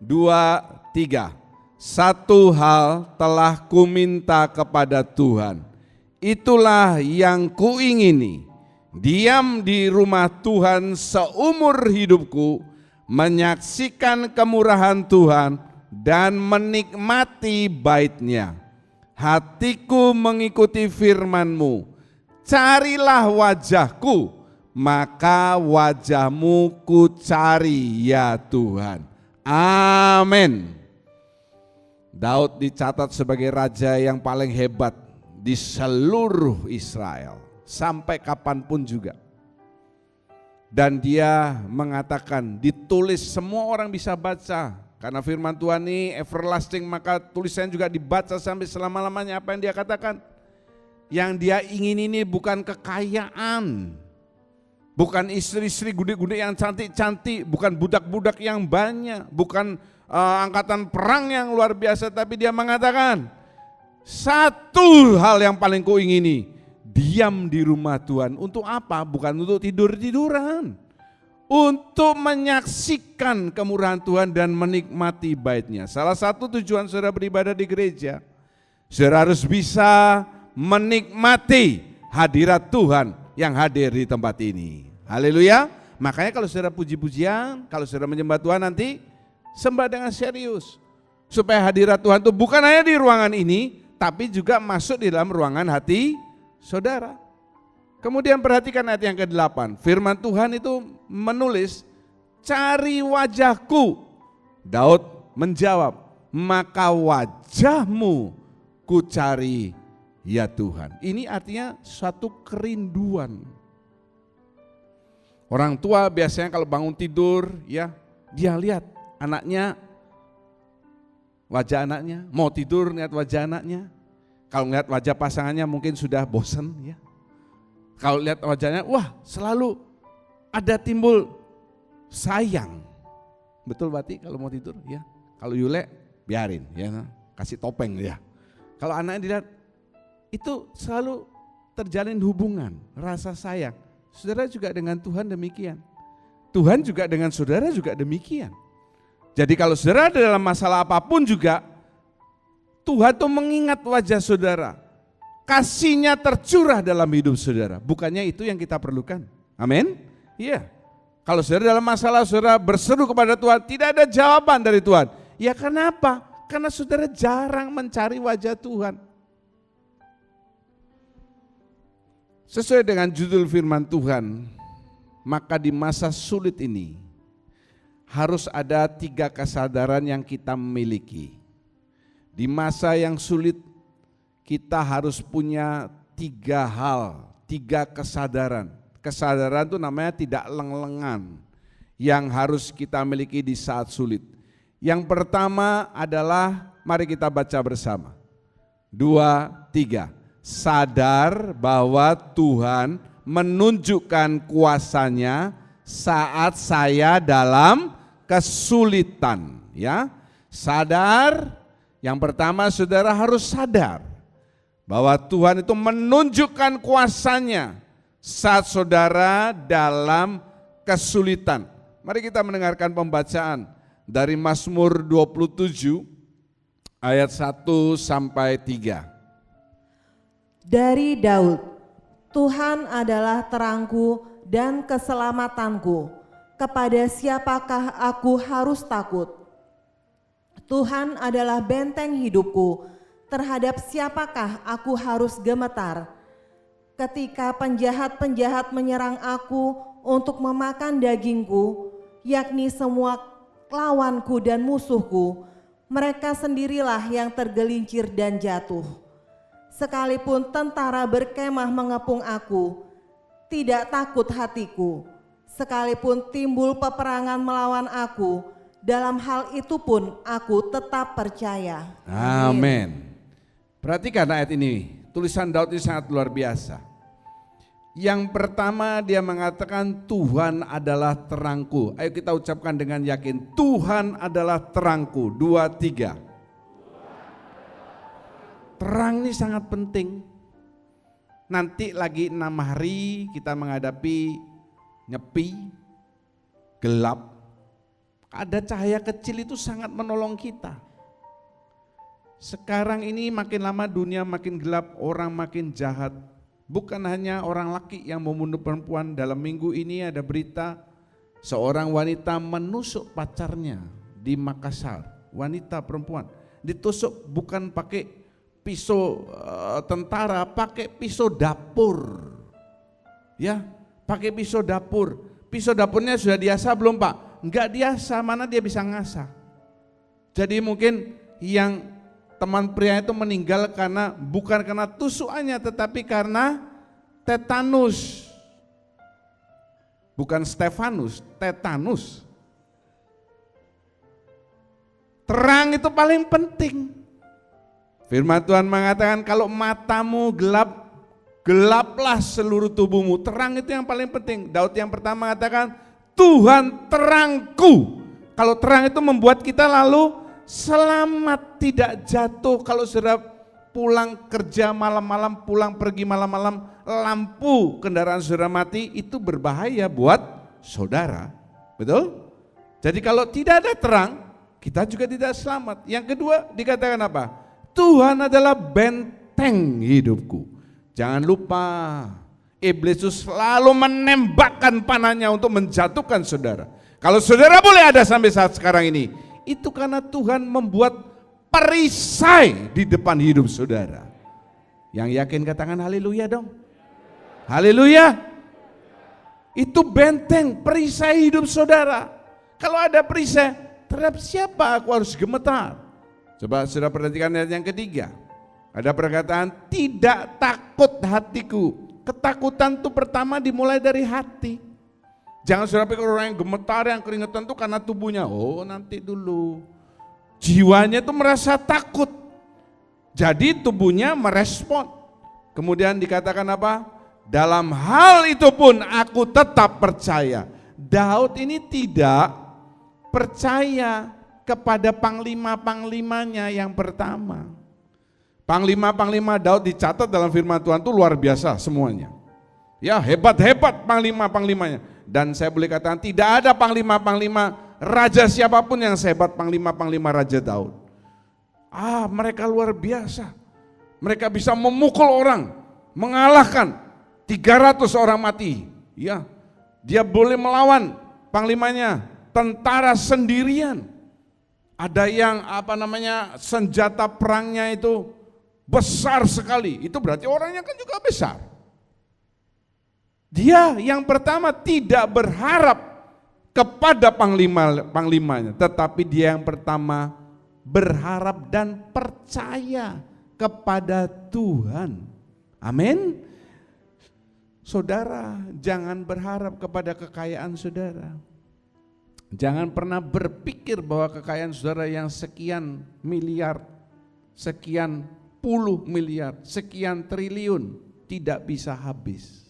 2, 3. Satu hal telah kuminta kepada Tuhan, itulah yang kuingini, diam di rumah Tuhan seumur hidupku, menyaksikan kemurahan Tuhan dan menikmati bait-Nya. Hatiku mengikuti firman-Mu, carilah wajah-Ku, maka wajah-Mu ku cari ya Tuhan. Amin. Daud dicatat sebagai raja yang paling hebat di seluruh Israel, sampai kapanpun juga. Dan dia mengatakan, ditulis semua orang bisa baca. Karena firman Tuhan ini everlasting, maka tulisannya juga dibaca sampai selama-lamanya. Apa yang dia katakan? Yang dia ingin ini bukan kekayaan, bukan istri-istri gudik-gudik yang cantik-cantik, bukan budak-budak yang banyak, bukan angkatan perang yang luar biasa, tapi dia mengatakan, satu hal yang paling kuingini, diam di rumah Tuhan. Untuk apa? Bukan untuk tidur-tiduran, untuk menyaksikan kemurahan Tuhan dan menikmati bait-Nya. Salah satu tujuan saudara beribadah di gereja, saudara harus bisa menikmati hadirat Tuhan yang hadir di tempat ini. Haleluya. Makanya kalau saudara puji-pujian, kalau saudara menyembah Tuhan, nanti sembah dengan serius, supaya hadirat Tuhan itu bukan hanya di ruangan ini, tapi juga masuk di dalam ruangan hati saudara. Kemudian perhatikan ayat yang ke-8. Firman Tuhan itu menulis, cari wajah-Ku. Daud menjawab, maka wajah-Mu ku cari ya Tuhan. Ini artinya suatu kerinduan. Orang tua biasanya kalau bangun tidur, ya dia lihat anaknya, wajah anaknya, mau tidur lihat wajah anaknya. Kalau lihat wajah pasangannya mungkin sudah bosan, ya. Kalau lihat wajahnya, wah selalu ada timbul sayang. Betul Bati kalau mau tidur, ya. Kalau Yule biarin, ya, kasih topeng, ya. Kalau anaknya dilihat, itu selalu terjalin hubungan, rasa sayang. Saudara juga dengan Tuhan demikian. Tuhan juga dengan saudara juga demikian. Jadi kalau saudara ada dalam masalah apapun juga, Tuhan tuh mengingat wajah saudara. Kasih-Nya tercurah dalam hidup saudara. Bukannya itu yang kita perlukan. Amin? Iya. Kalau saudara dalam masalah, saudara berseru kepada Tuhan, tidak ada jawaban dari Tuhan. Ya kenapa? Karena saudara jarang mencari wajah Tuhan. Sesuai dengan judul firman Tuhan, maka di masa sulit ini harus ada 3 kesadaran yang kita miliki. Di masa yang sulit kita harus punya 3 hal, 3 kesadaran. Kesadaran itu namanya tidak leng-lengan yang harus kita miliki di saat sulit. Yang pertama adalah, mari kita baca bersama. 2, 3. Sadar bahwa Tuhan menunjukkan kuasa-Nya saat saya dalam kesulitan, ya. Sadar, yang pertama saudara harus sadar bahwa Tuhan itu menunjukkan kuasa-Nya saat saudara dalam kesulitan. Mari kita mendengarkan pembacaan dari Mazmur 27 ayat 1 sampai 3. Dari Daud, Tuhan adalah terangku dan keselamatanku. Kepada siapakah aku harus takut? Tuhan adalah benteng hidupku. Terhadap siapakah aku harus gemetar? Ketika penjahat-penjahat menyerang aku untuk memakan dagingku, yakni semua lawanku dan musuhku, mereka sendirilah yang tergelincir dan jatuh. Sekalipun tentara berkemah mengepung aku, tidak takut hatiku. Sekalipun timbul peperangan melawan aku, dalam hal itu pun aku tetap percaya. Amin. Perhatikan ayat ini, tulisan Daud ini sangat luar biasa. Yang pertama dia mengatakan Tuhan adalah terangku. Ayo kita ucapkan dengan yakin, Tuhan adalah terangku. 2, 3. Terang ini sangat penting. Nanti lagi 6 hari kita menghadapi nyepi, gelap. Ada cahaya kecil itu sangat menolong kita. Sekarang ini makin lama dunia makin gelap, orang makin jahat. Bukan hanya orang laki yang membunuh perempuan. Dalam minggu ini ada berita seorang wanita menusuk pacarnya di Makassar. Wanita perempuan ditusuk bukan pakai pisau tentara, pakai pisau dapur. Ya, pakai pisau dapur. Pisau dapurnya sudah diasah belum Pak? Enggak diasah, mana dia bisa ngasah. Jadi mungkin yang teman pria itu meninggal karena bukan karena tusukannya tetapi karena tetanus. Bukan Stefanus, tetanus. Terang itu paling penting. Firman Tuhan mengatakan kalau matamu gelap, gelaplah seluruh tubuhmu. Terang itu yang paling penting. Daud yang pertama mengatakan Tuhan terangku. Kalau terang itu membuat kita lalu selamat, tidak jatuh. Kalau sudah pulang kerja malam-malam, pulang pergi malam-malam, lampu kendaraan sudah mati, itu berbahaya buat saudara. Betul? Jadi kalau tidak ada terang, kita juga tidak selamat. Yang kedua dikatakan apa? Tuhan adalah benteng hidupku. Jangan lupa, iblis itu selalu menembakkan panahnya untuk menjatuhkan saudara. Kalau saudara boleh ada sampai saat sekarang ini, itu karena Tuhan membuat perisai di depan hidup saudara. Yang yakin katakan haleluya dong. Haleluya. Itu benteng perisai hidup saudara. Kalau ada perisai, terhadap siapa aku harus gemetar? Coba saudara perhatikan ayat yang ketiga. Ada perkataan tidak takut hatiku. Ketakutan itu pertama dimulai dari hati. Jangan saudara pikir orang yang gemetar, yang keringetan itu karena tubuhnya. Oh nanti dulu. Jiwanya itu merasa takut. Jadi tubuhnya merespon. Kemudian dikatakan apa? Dalam hal itu pun aku tetap percaya. Daud ini tidak percaya kepada panglima-panglimanya yang pertama. Panglima-panglima Daud dicatat dalam firman Tuhan itu luar biasa semuanya. Ya hebat-hebat panglima-panglimanya. Dan saya boleh katakan tidak ada panglima-panglima raja siapapun yang sehebat panglima-panglima Raja Daud. Mereka luar biasa. Mereka bisa memukul orang, mengalahkan 300 orang mati. Ya, dia boleh melawan panglimanya, tentara sendirian. Ada yang senjata perangnya itu besar sekali. Itu berarti orangnya kan juga besar. Dia yang pertama tidak berharap kepada panglimanya, tetapi dia yang pertama berharap dan percaya kepada Tuhan. Amin. Saudara, jangan berharap kepada kekayaan saudara. Jangan pernah berpikir bahwa kekayaan saudara yang sekian miliar, sekian puluh miliar, sekian triliun tidak bisa habis.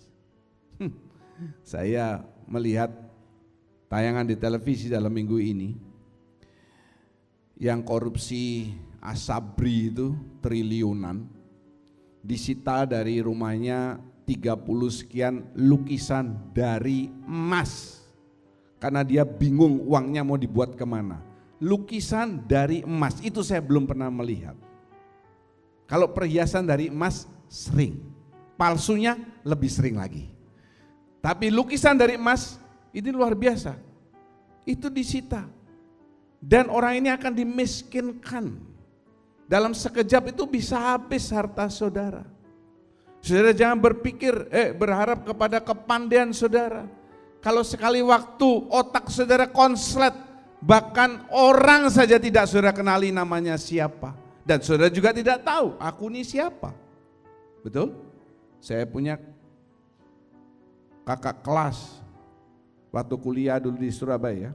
Saya melihat tayangan di televisi dalam minggu ini, yang korupsi Asabri itu triliunan, disita dari rumahnya 30 sekian lukisan dari emas, karena dia bingung uangnya mau dibuat kemana. Lukisan dari emas, itu saya belum pernah melihat. Kalau perhiasan dari emas sering, palsunya lebih sering lagi. Tapi lukisan dari emas ini luar biasa, itu disita. Dan orang ini akan dimiskinkan. Dalam sekejap itu bisa habis harta saudara. Saudara jangan berharap kepada kepandaian saudara. Kalau sekali waktu otak saudara konslet, bahkan orang saja tidak saudara kenali namanya siapa. Dan saudara juga tidak tahu aku ini siapa. Betul? Saya punya kakak kelas waktu kuliah dulu di Surabaya.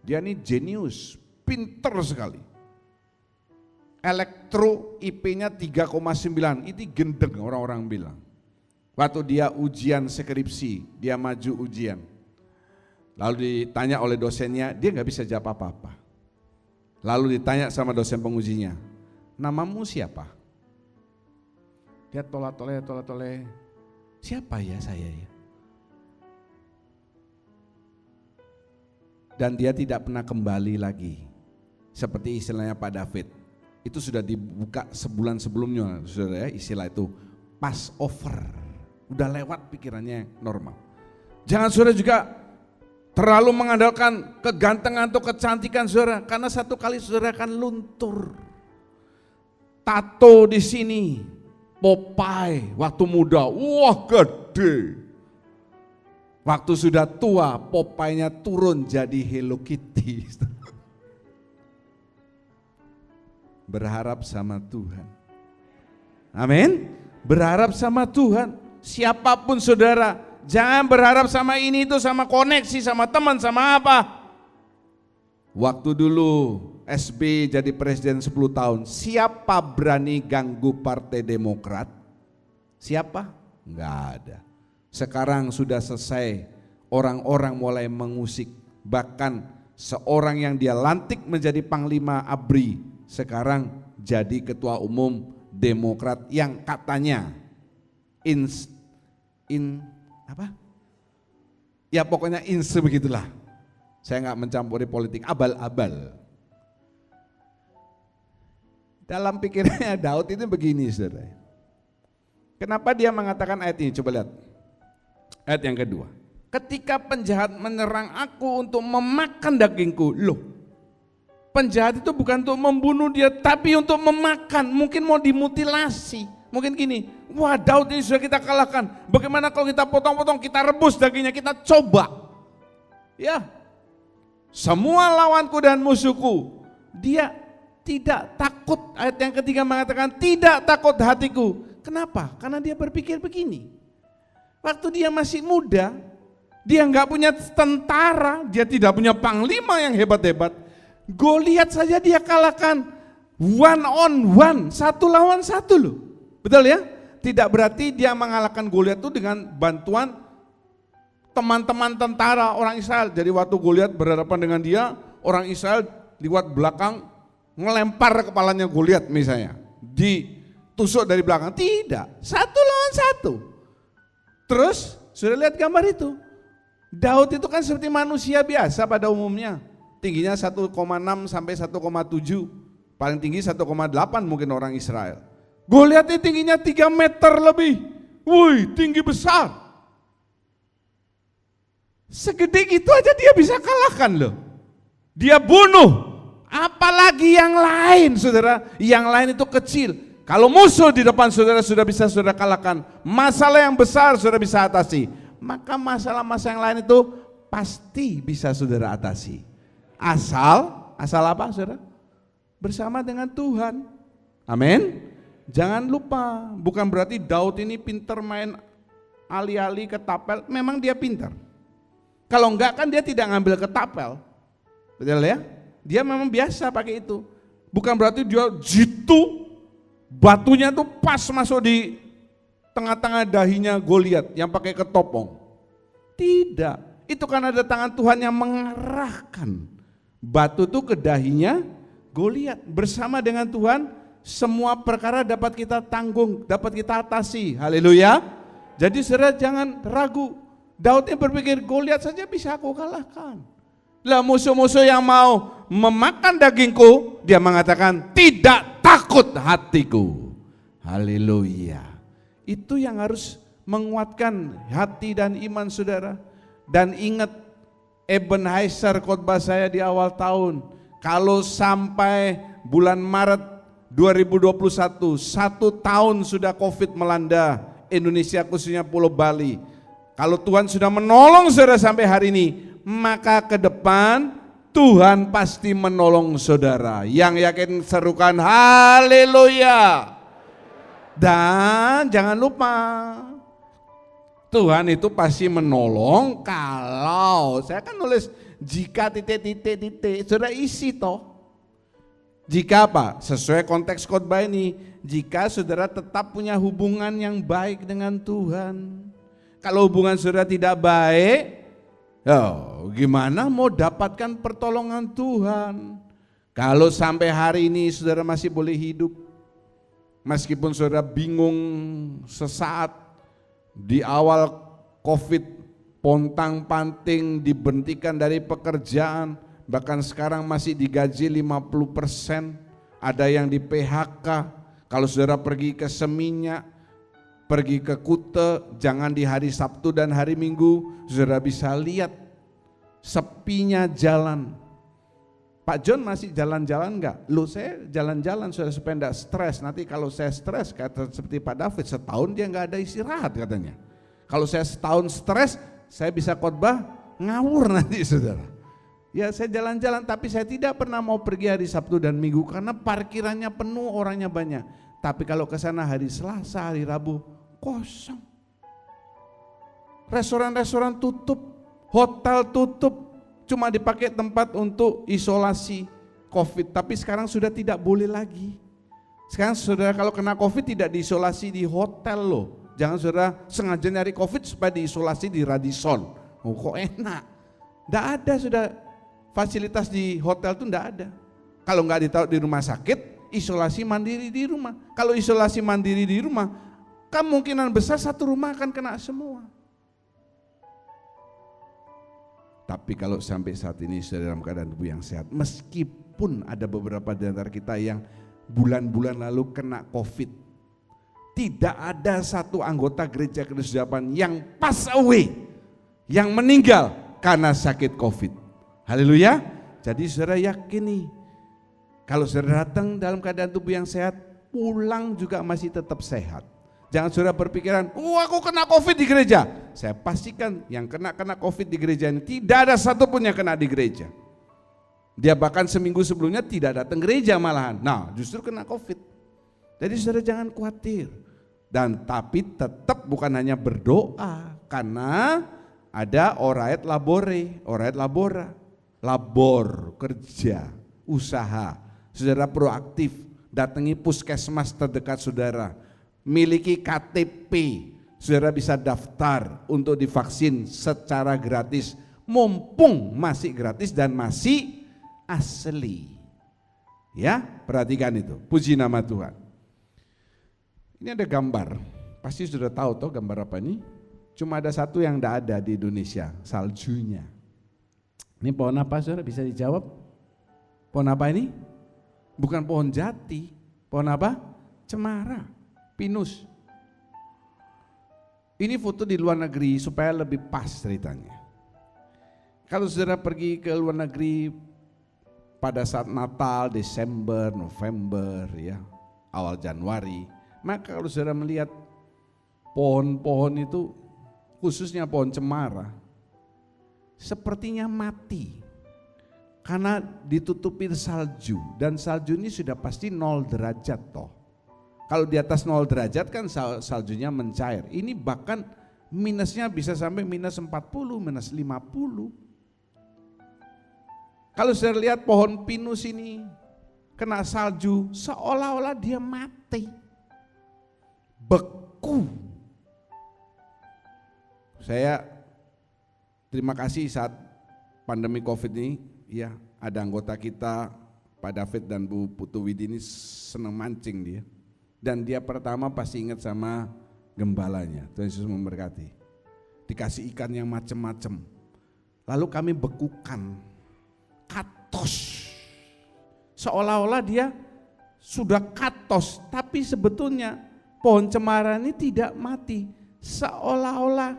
Dia ini jenius, pinter sekali. Elektro IP-nya 3,9, itu gendeng orang-orang bilang. Waktu dia ujian skripsi, dia maju ujian. Lalu ditanya oleh dosennya, dia nggak bisa jawab apa-apa. Lalu ditanya sama dosen pengujinya, namamu siapa? Dia tolak-toleh, siapa ya saya ya? Dan dia tidak pernah kembali lagi. Seperti istilahnya Pak David, itu sudah dibuka sebulan sebelumnya, saudara ya, istilah itu Passover. Udah lewat pikirannya normal. Jangan saudara juga terlalu mengandalkan kegantengan atau kecantikan saudara, karena satu kali saudara akan luntur. Tato di sini, Popeye waktu muda, wah gede. Waktu sudah tua, Popeye-nya turun jadi Hello Kitty. Berharap sama Tuhan. Amin. Berharap sama Tuhan. Siapapun saudara, jangan berharap sama ini itu, sama koneksi, sama teman, sama apa. Waktu dulu SB jadi presiden 10 tahun, siapa berani ganggu Partai Demokrat? Siapa? Enggak ada. Sekarang sudah selesai, orang-orang mulai mengusik. Bahkan seorang yang dia lantik menjadi Panglima ABRI, sekarang jadi Ketua Umum Demokrat yang katanya ya pokoknya begitulah. Saya nggak mencampuri politik, abal-abal. Dalam pikirannya Daud itu begini, saudara. Kenapa dia mengatakan ayat ini? Coba lihat ayat yang kedua. Ketika penjahat menyerang aku untuk memakan dagingku, loh, penjahat itu bukan untuk membunuh dia, tapi untuk memakan. Mungkin mau dimutilasi. Mungkin gini, wah Daud ini sudah kita kalahkan, bagaimana kalau kita potong-potong, kita rebus dagingnya, kita coba. Ya, semua lawanku dan musuhku, dia tidak takut. Ayat yang ketiga mengatakan tidak takut hatiku. Kenapa? Karena dia berpikir begini, waktu dia masih muda, dia nggak punya tentara, dia tidak punya panglima yang hebat-hebat. Goliat saja dia kalahkan, one on one, satu lawan satu loh. Betul ya? Tidak berarti dia mengalahkan Goliat itu dengan bantuan teman-teman tentara orang Israel. Jadi waktu Goliat berhadapan dengan dia, orang Israel lewat belakang ngelempar kepalanya Goliat misalnya, ditusuk dari belakang. Tidak, satu lawan satu. Terus sudah lihat gambar itu. Daud itu kan seperti manusia biasa pada umumnya. Tingginya 1,6 sampai 1,7, paling tinggi 1,8 mungkin orang Israel. Goliat ini tingginya 3 meter lebih, wih tinggi besar. Segede gitu aja dia bisa kalahkan loh. Dia bunuh, apalagi yang lain saudara, yang lain itu kecil. Kalau musuh di depan saudara sudah bisa saudara kalahkan, masalah yang besar saudara bisa atasi, maka masalah-masalah yang lain itu pasti bisa saudara atasi. Asal apa saudara? Bersama dengan Tuhan. Amin. Jangan lupa, bukan berarti Daud ini pintar main ali-ali ketapel, memang dia pintar. Kalau enggak kan dia tidak ngambil ketapel, betul ya? Dia memang biasa pakai itu. Bukan berarti dia jitu, batunya tuh pas masuk di tengah-tengah dahinya Goliat yang pakai ketopong. Tidak, itu kan ada tangan Tuhan yang mengarahkan batu itu ke dahinya Goliat. Bersama dengan Tuhan, semua perkara dapat kita tanggung, dapat kita atasi. Haleluya. Jadi saudara jangan ragu. Daud yang berpikir Goliat saja bisa aku kalahkan. Lah musuh-musuh yang mau memakan dagingku, dia mengatakan tidak takut hatiku. Haleluya. Itu yang harus menguatkan hati dan iman saudara. Dan ingat Ebenezer khotbah saya di awal tahun. Kalau sampai bulan Maret 2021, 1 tahun sudah COVID melanda Indonesia khususnya Pulau Bali. Kalau Tuhan sudah menolong saudara sampai hari ini, maka ke depan Tuhan pasti menolong saudara. Yang yakin serukan haleluya. Dan jangan lupa, Tuhan itu pasti menolong kalau, saya kan nulis jika titik, sudah isi toh. Jika apa? Sesuai konteks khotbah ini, jika saudara tetap punya hubungan yang baik dengan Tuhan. Kalau hubungan saudara tidak baik, gimana mau dapatkan pertolongan Tuhan? Kalau sampai hari ini saudara masih boleh hidup, meskipun saudara bingung sesaat di awal COVID, pontang-panting diberhentikan dari pekerjaan, bahkan sekarang masih digaji 50%, ada yang di PHK. Kalau saudara pergi ke Seminyak, pergi ke Kute, jangan di hari Sabtu dan hari Minggu, saudara bisa lihat sepinya jalan. Pak John masih jalan-jalan enggak? Loh, saya jalan-jalan supaya enggak stres. Nanti kalau saya stres, kata seperti Pak David, setahun dia enggak ada istirahat katanya. Kalau saya setahun stres, saya bisa khotbah ngawur nanti saudara. Ya saya jalan-jalan, tapi saya tidak pernah mau pergi hari Sabtu dan Minggu karena parkirannya penuh, orangnya banyak. Tapi kalau ke sana hari Selasa, hari Rabu kosong. Restoran-restoran tutup, hotel tutup, cuma dipakai tempat untuk isolasi COVID. Tapi sekarang sudah tidak boleh lagi. Sekarang saudara kalau kena COVID tidak diisolasi di hotel loh. Jangan saudara sengaja nyari COVID supaya diisolasi di Radisson. Oh kok enak. Tidak ada sudah. Fasilitas di hotel itu enggak ada. Kalau enggak ditaruh di rumah sakit, isolasi mandiri di rumah. Kalau isolasi mandiri di rumah, kemungkinan besar satu rumah akan kena semua. Tapi kalau sampai saat ini sudah dalam keadaan tubuh yang sehat, meskipun ada beberapa di antara kita yang bulan-bulan lalu kena COVID, tidak ada satu anggota gereja Kristus Hadapan yang pass away, yang meninggal karena sakit COVID. Haleluya. Jadi saudara yakini, kalau saudara datang dalam keadaan tubuh yang sehat, pulang juga masih tetap sehat. Jangan saudara berpikiran, aku kena COVID di gereja. Saya pastikan yang kena COVID di gereja ini tidak ada satupun yang kena di gereja. Dia bahkan seminggu sebelumnya tidak datang gereja malahan. Nah justru kena COVID. Jadi saudara jangan khawatir. Dan tapi tetap bukan hanya berdoa, karena ada orait labore, orait labora. Labor, kerja, usaha, saudara proaktif, datangi puskesmas terdekat saudara, miliki KTP, saudara bisa daftar untuk divaksin secara gratis, mumpung masih gratis dan masih asli. Ya, perhatikan itu, puji nama Tuhan. Ini ada gambar, pasti sudah tahu toh gambar apa ini? Cuma ada satu yang tidak ada di Indonesia, saljunya. Ini pohon apa saudara, bisa dijawab? Pohon apa ini? Bukan pohon jati, pohon apa? Cemara, pinus. Ini foto di luar negeri supaya lebih pas ceritanya. Kalau saudara pergi ke luar negeri pada saat Natal, Desember, November, ya, awal Januari, maka kalau saudara melihat pohon-pohon itu, khususnya pohon cemara, sepertinya mati karena ditutupi salju, dan salju ini sudah pasti 0 derajat toh. Kalau di atas 0 derajat kan saljunya mencair. Ini bahkan minusnya bisa sampai minus 40, minus 50. Kalau saya lihat pohon pinus ini kena salju, seolah-olah dia mati, beku. Saya terima kasih saat pandemi COVID ini, ya ada anggota kita, Pak David dan Bu Putu Widi ini senang mancing dia. Dan dia pertama pasti ingat sama gembalanya, Tuhan Yesus memberkati. Dikasih ikan yang macam-macam. Lalu kami bekukan, katos. Seolah-olah dia sudah katos, tapi sebetulnya pohon cemara ini tidak mati. Seolah-olah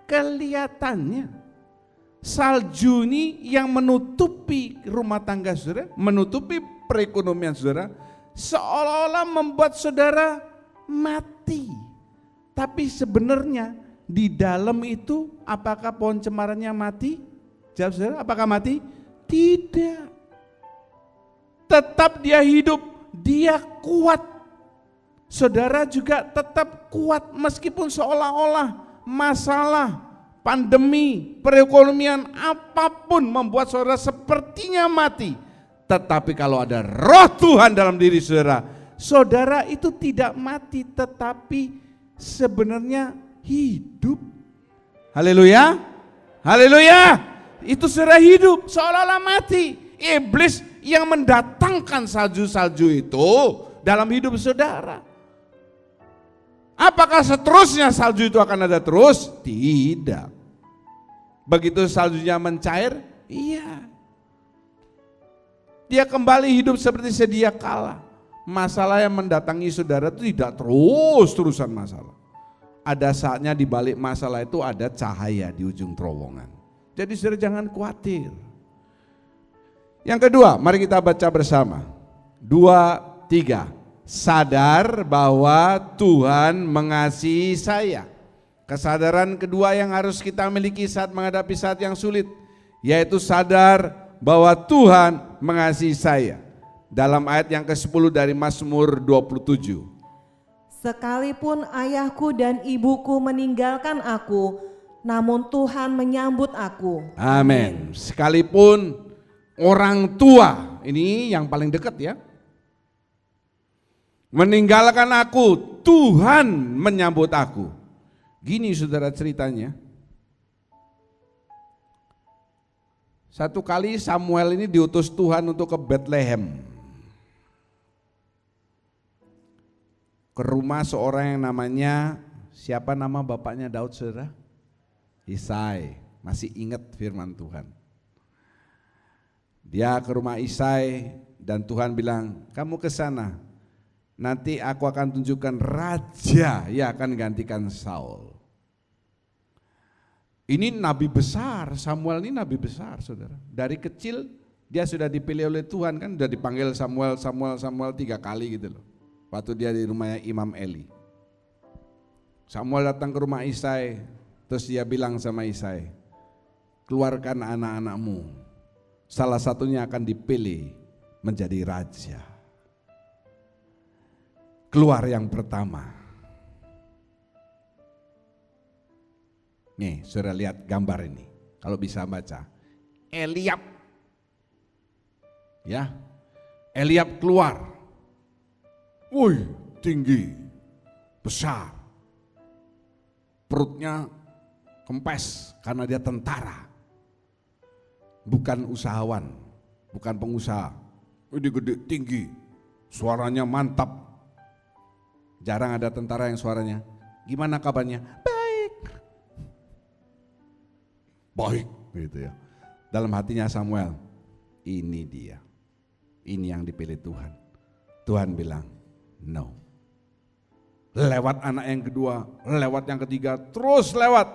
kelihatannya salju ini yang menutupi rumah tangga saudara, menutupi perekonomian saudara, seolah-olah membuat saudara mati. Tapi sebenarnya di dalam itu apakah pohon cemaranya mati? Jawab saudara, apakah mati? Tidak. Tetap dia hidup, dia kuat. saudara juga tetap kuat meskipun seolah-olah masalah, pandemi, perekonomian apapun membuat saudara sepertinya mati. Tetapi kalau ada roh Tuhan dalam diri saudara, saudara itu tidak mati tetapi sebenarnya hidup. Haleluya, haleluya. Itu saudara hidup seolah-olah mati. Iblis yang mendatangkan salju-salju itu dalam hidup saudara. Apakah seterusnya salju itu akan ada terus? Tidak. Begitu saljunya mencair, iya. Dia kembali hidup seperti sedia kala. Masalah yang mendatangi saudara itu tidak terus-terusan masalah. Ada saatnya di balik masalah itu ada cahaya di ujung terowongan. Jadi saudara jangan khawatir. Yang kedua, mari kita baca bersama. 2, 3. Sadar bahwa Tuhan mengasihi saya. Kesadaran kedua yang harus kita miliki saat menghadapi saat yang sulit, yaitu sadar bahwa Tuhan mengasihi saya. Dalam ayat yang ke-10 dari Mazmur 27. Sekalipun ayahku dan ibuku meninggalkan aku, namun Tuhan menyambut aku. Amin. Sekalipun orang tua, ini yang paling dekat ya, meninggalkan aku, Tuhan menyambut aku. Gini saudara ceritanya. Satu kali Samuel ini diutus Tuhan untuk ke Bethlehem. Ke rumah seorang yang namanya, siapa nama bapaknya Daud saudara? Isai. Masih ingat firman Tuhan. Dia ke rumah Isai dan Tuhan bilang, kamu ke sana. Nanti aku akan tunjukkan raja yang akan gantikan Saul. Ini nabi besar, Samuel ini nabi besar saudara. Dari kecil dia sudah dipilih oleh Tuhan, kan sudah dipanggil Samuel 3 kali gitu loh. Waktu dia di rumahnya Imam Eli. Samuel datang ke rumah Isai, terus dia bilang sama Isai, keluarkan anak-anakmu, salah satunya akan dipilih menjadi raja. Keluar yang pertama. Nih, saudara lihat gambar ini. Kalau bisa baca. Eliab. Ya. Eliab keluar. Wih, tinggi. Besar. Perutnya kempes karena dia tentara. Bukan usahawan, bukan pengusaha. Ini gede, tinggi. Suaranya mantap. Jarang ada tentara yang suaranya, gimana kabarnya? Baik gitu ya. Dalam hatinya Samuel, ini dia. Ini yang dipilih Tuhan. Tuhan bilang, no. Lewat anak yang kedua, lewat yang ketiga, terus lewat.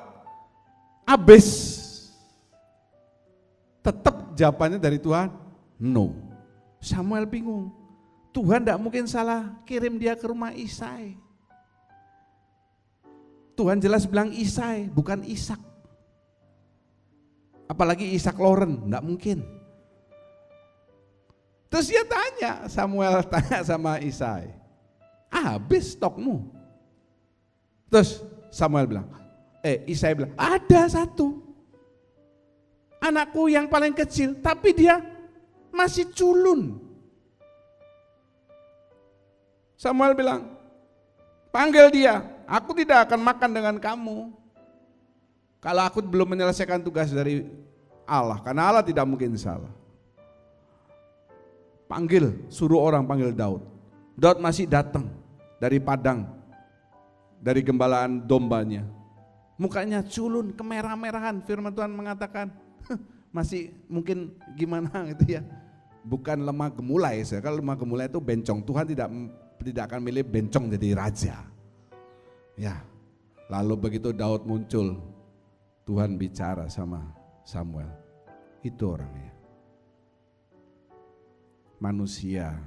Habis. Tetap jawabannya dari Tuhan, no. Samuel bingung. Tuhan tidak mungkin salah kirim dia ke rumah Isai. Tuhan jelas bilang Isai, bukan Ishak. Apalagi Ishak Lauren, enggak mungkin. Terus dia tanya, Samuel tanya sama Isai, habis stokmu? Terus Samuel bilang, Isai bilang, ada satu. Anakku yang paling kecil, tapi dia masih culun. Samuel bilang, panggil dia, aku tidak akan makan dengan kamu. Kalau aku belum menyelesaikan tugas dari Allah, karena Allah tidak mungkin salah. Panggil, suruh orang panggil Daud. Daud masih datang dari padang, dari gembalaan dombanya. Mukanya culun, kemerah-merahan, firman Tuhan mengatakan, masih mungkin gimana gitu ya. Bukan lemah gemulai, kalau lemah gemulai itu bencong, Tuhan tidak akan milih bencong jadi raja. Ya, lalu begitu Daud muncul, Tuhan bicara sama Samuel, itu orangnya. Manusia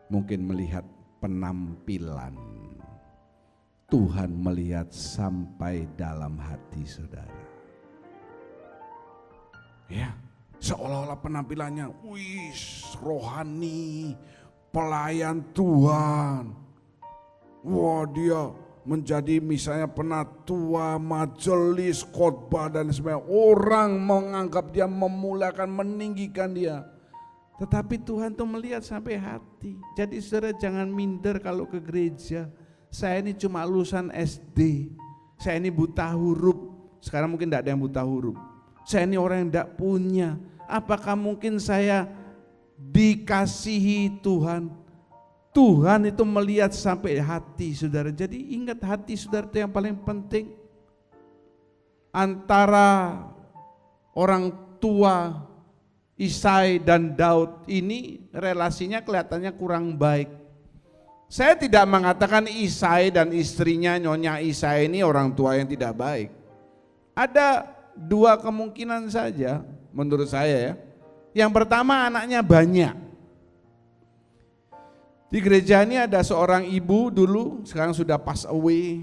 mungkin melihat penampilan, Tuhan melihat sampai dalam hati saudara. Ya, seolah-olah penampilannya, wis rohani, pelayan Tuhan. Wah, dia menjadi misalnya penatua, majelis, khotbah dan sebagainya. Orang menganggap dia, memuliakan, meninggikan dia. Tetapi Tuhan tuh melihat sampai hati. Jadi saudara jangan minder kalau ke gereja. Saya ini cuma lulusan SD. Saya ini buta huruf. Sekarang mungkin tidak ada yang buta huruf. Saya ini orang yang tidak punya. Apakah mungkin saya dikasihi Tuhan? Tuhan itu melihat sampai hati saudara. Jadi ingat hati saudara itu yang paling penting. Antara orang tua Isai dan Daud ini relasinya kelihatannya kurang baik. Saya tidak mengatakan Isai dan istrinya Nyonya Isai ini orang tua yang tidak baik. Ada dua kemungkinan saja menurut saya ya. Yang pertama anaknya banyak. Di gereja ini ada seorang ibu dulu, sekarang sudah pass away,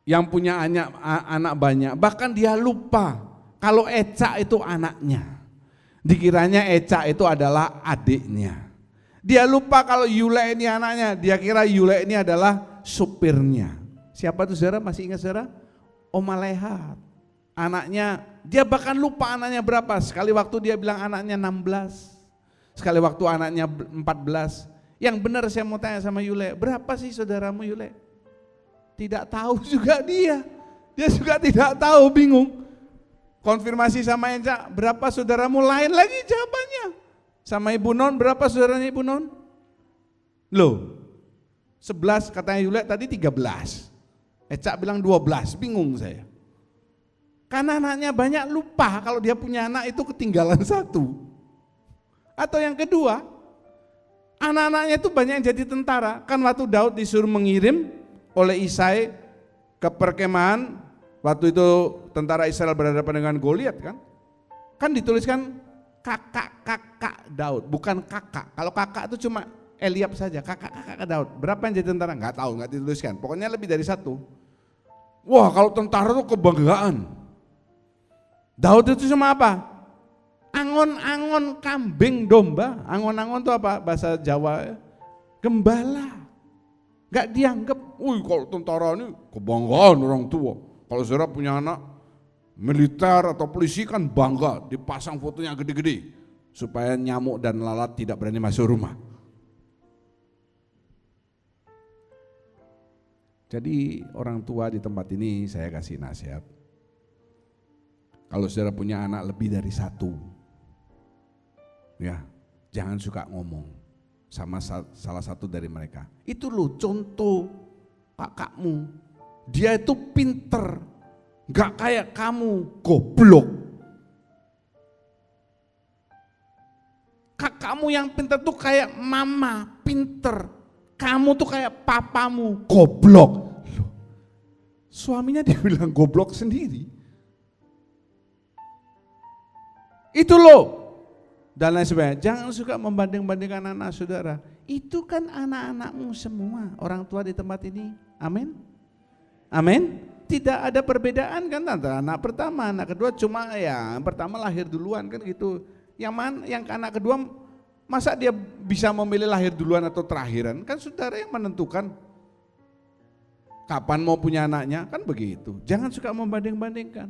yang punya anak banyak. Bahkan dia lupa kalau Eca itu anaknya. Dikiranya Eca itu adalah adiknya. Dia lupa kalau Yule ini anaknya, dia kira Yule ini adalah supirnya. Siapa itu saudara, masih ingat saudara? Oma Lehat. Anaknya, dia bahkan lupa anaknya berapa. Sekali waktu dia bilang anaknya 16. Sekali waktu anaknya 14. Yang benar saya mau tanya sama Yule, berapa sih saudaramu Yule? Tidak tahu juga dia. Dia juga tidak tahu, bingung. Konfirmasi sama Eca, berapa saudaramu? Lain lagi jawabannya. Sama Ibu Non, berapa saudaranya Ibu Non? Loh, 11 katanya Yule, tadi 13. Eca bilang 12, bingung saya. Karena anaknya banyak, lupa kalau dia punya anak itu ketinggalan satu. Atau yang kedua, anak-anaknya itu banyak yang jadi tentara. Kan waktu Daud disuruh mengirim oleh Isai ke perkemahan, waktu itu tentara Israel berhadapan dengan Goliat kan. Kan dituliskan kakak-kakak Daud, bukan kakak. Kalau kakak itu cuma Eliab saja, kakak-kakak Daud. Berapa yang jadi tentara? Enggak tahu, enggak dituliskan. Pokoknya lebih dari satu. Wah, kalau tentara itu kebanggaan. Daud itu cuma apa? Angon-angon kambing domba. Angon-angon itu apa bahasa Jawa? Gembala. Gak dianggap, wih kalau tentara ini kebanggaan orang tua. Kalau saudara punya anak militer atau polisi kan bangga, dipasang fotonya gede-gede supaya nyamuk dan lalat tidak berani masuk rumah. Jadi orang tua di tempat ini saya kasih nasihat. Kalau saudara punya anak lebih dari satu, ya jangan suka ngomong sama salah satu dari mereka. Itu loh contoh kakakmu, dia itu pinter, gak kayak kamu, goblok. Kakakmu yang pinter tuh kayak mama, pinter. Kamu tuh kayak papamu, goblok. Loh, suaminya dibilang goblok sendiri. Itu loh. Dan lain sebagainya. Jangan suka membanding-bandingkan anak saudara. Itu kan anak-anakmu semua, orang tua di tempat ini. Amin. Amin. Tidak ada perbedaan kan antara anak pertama, anak kedua, cuma ya yang pertama lahir duluan kan gitu. Yang anak kedua masa dia bisa memilih lahir duluan atau terakhiran? Kan saudara yang menentukan kapan mau punya anaknya, kan begitu. Jangan suka membanding-bandingkan.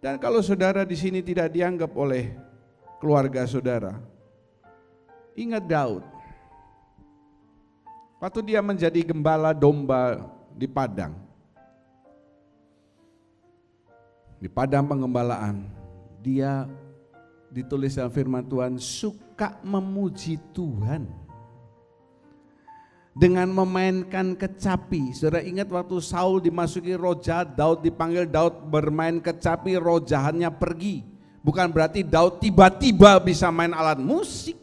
Dan kalau saudara di sini tidak dianggap oleh keluarga saudara, ingat Daud. Waktu dia menjadi gembala domba di padang penggembalaan, dia ditulis dalam firman Tuhan suka memuji Tuhan dengan memainkan kecapi. Saudara ingat waktu Saul dimasuki roh jahat, Daud dipanggil, Daud bermain kecapi, roh jahatnya pergi. Bukan berarti Daud tiba-tiba bisa main alat musik.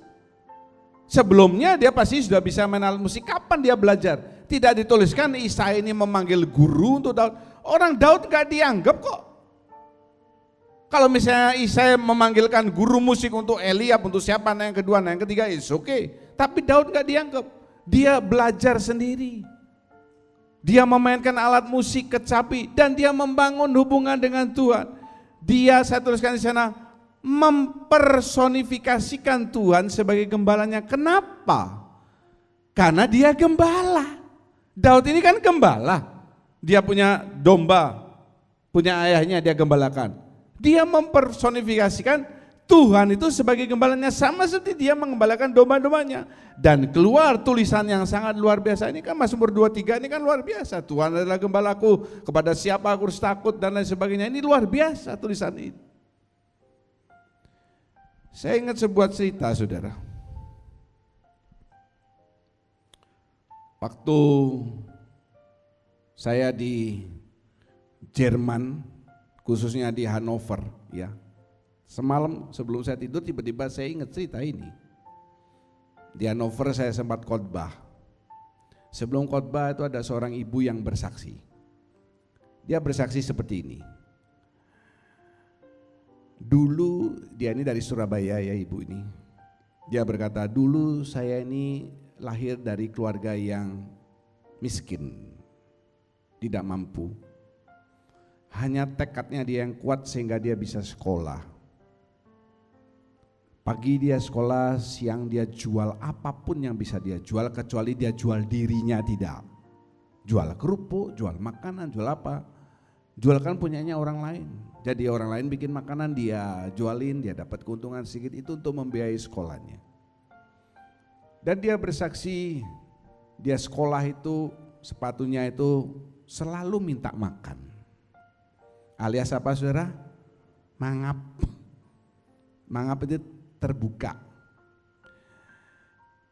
Sebelumnya dia pasti sudah bisa main alat musik. Kapan dia belajar? Tidak dituliskan Isai ini memanggil guru untuk Daud. Orang Daud gak dianggap kok. Kalau misalnya Isai memanggilkan guru musik untuk Eliab, untuk siapa, nah yang kedua, nah yang ketiga, it's okay. Tapi Daud gak dianggap. Dia belajar sendiri. Dia memainkan alat musik kecapi dan dia membangun hubungan dengan Tuhan. Dia, saya tuliskan di sana, mempersonifikasikan Tuhan sebagai gembalanya. Kenapa? Karena dia gembala. Daud ini kan gembala. Dia punya domba, punya ayahnya dia gembalakan. Dia mempersonifikasikan Tuhan itu sebagai gembalanya, sama seperti dia mengembalakan domba-dombanya. Dan keluar tulisan yang sangat luar biasa, ini kan Mazmur 23 ini kan luar biasa. Tuhan adalah gembalaku, kepada siapa aku harus takut dan lain sebagainya. Ini luar biasa tulisan ini. Saya ingat sebuah cerita, saudara. Waktu saya di Jerman, khususnya di Hannover, ya. Semalam sebelum saya tidur tiba-tiba saya ingat cerita ini. Di Hannover saya sempat khotbah. Sebelum khotbah itu ada seorang ibu yang bersaksi. Dia bersaksi seperti ini. Dulu, dia ini dari Surabaya ya ibu ini. Dia berkata, dulu saya ini lahir dari keluarga yang miskin, tidak mampu. Hanya tekadnya dia yang kuat sehingga dia bisa sekolah. Pagi dia sekolah, siang dia jual apapun yang bisa dia jual, kecuali dia jual dirinya tidak. Jual kerupuk, jual makanan, jual apa. Jual kan punyanya orang lain. Jadi orang lain bikin makanan dia jualin, dia dapat keuntungan sedikit, itu untuk membiayai sekolahnya. Dan dia bersaksi, dia sekolah itu sepatunya itu selalu minta makan. Alias apa saudara? Mangap. Mangap itu terbuka.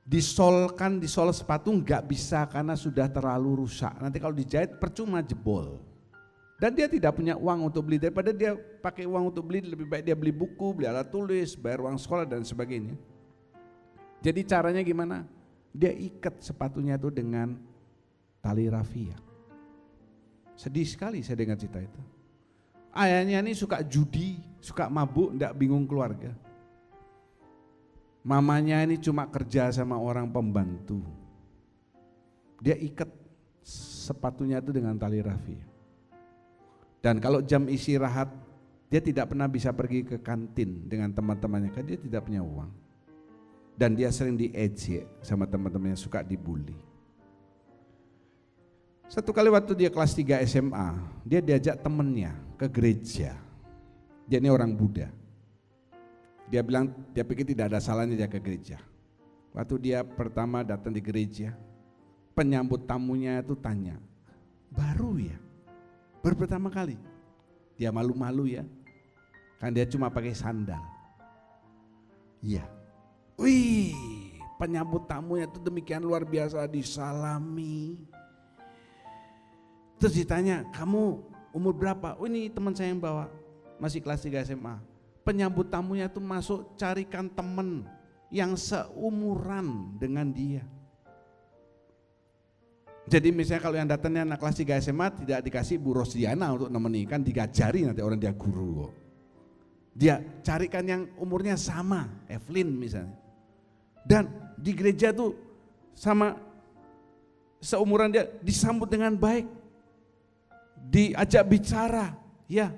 Disol sepatu nggak bisa karena sudah terlalu rusak. Nanti kalau dijahit percuma jebol. Dan dia tidak punya uang untuk beli, daripada dia pakai uang untuk beli, lebih baik dia beli buku, beli alat tulis, bayar uang sekolah dan sebagainya. Jadi caranya gimana? Dia ikat sepatunya itu dengan tali rafia. Sedih sekali saya dengar cerita itu. Ayahnya ini suka judi, suka mabuk, enggak bingung keluarga. Mamanya ini cuma kerja sama orang pembantu. Dia ikat sepatunya itu dengan tali rafia. Dan kalau jam istirahat, dia tidak pernah bisa pergi ke kantin dengan teman-temannya, karena dia tidak punya uang. Dan dia sering diejek sama teman-temannya, suka dibully. Satu kali waktu dia kelas 3 SMA, dia diajak temennya ke gereja. Dia ini orang Buddha. Dia bilang, dia pikir tidak ada salahnya dia ke gereja. Waktu dia pertama datang di gereja, penyambut tamunya itu tanya, baru ya? Baru pertama kali. Dia malu-malu ya, kan dia cuma pakai sandal. Iya. Wih, penyambut tamunya itu demikian luar biasa, disalami. Terus ditanya, kamu umur berapa? Oh ini teman saya yang bawa, masih kelas 3 SMA. Penyambut tamunya itu masuk, carikan teman yang seumuran dengan dia. Jadi misalnya kalau yang datangnya anak kelas 3 SMA tidak dikasih Bu Rosdiana untuk nemeni, kan digajari nanti orang dia guru. Dia carikan yang umurnya sama, Evelyn misalnya. Dan di gereja tuh sama seumuran dia disambut dengan baik. Diajak bicara, ya.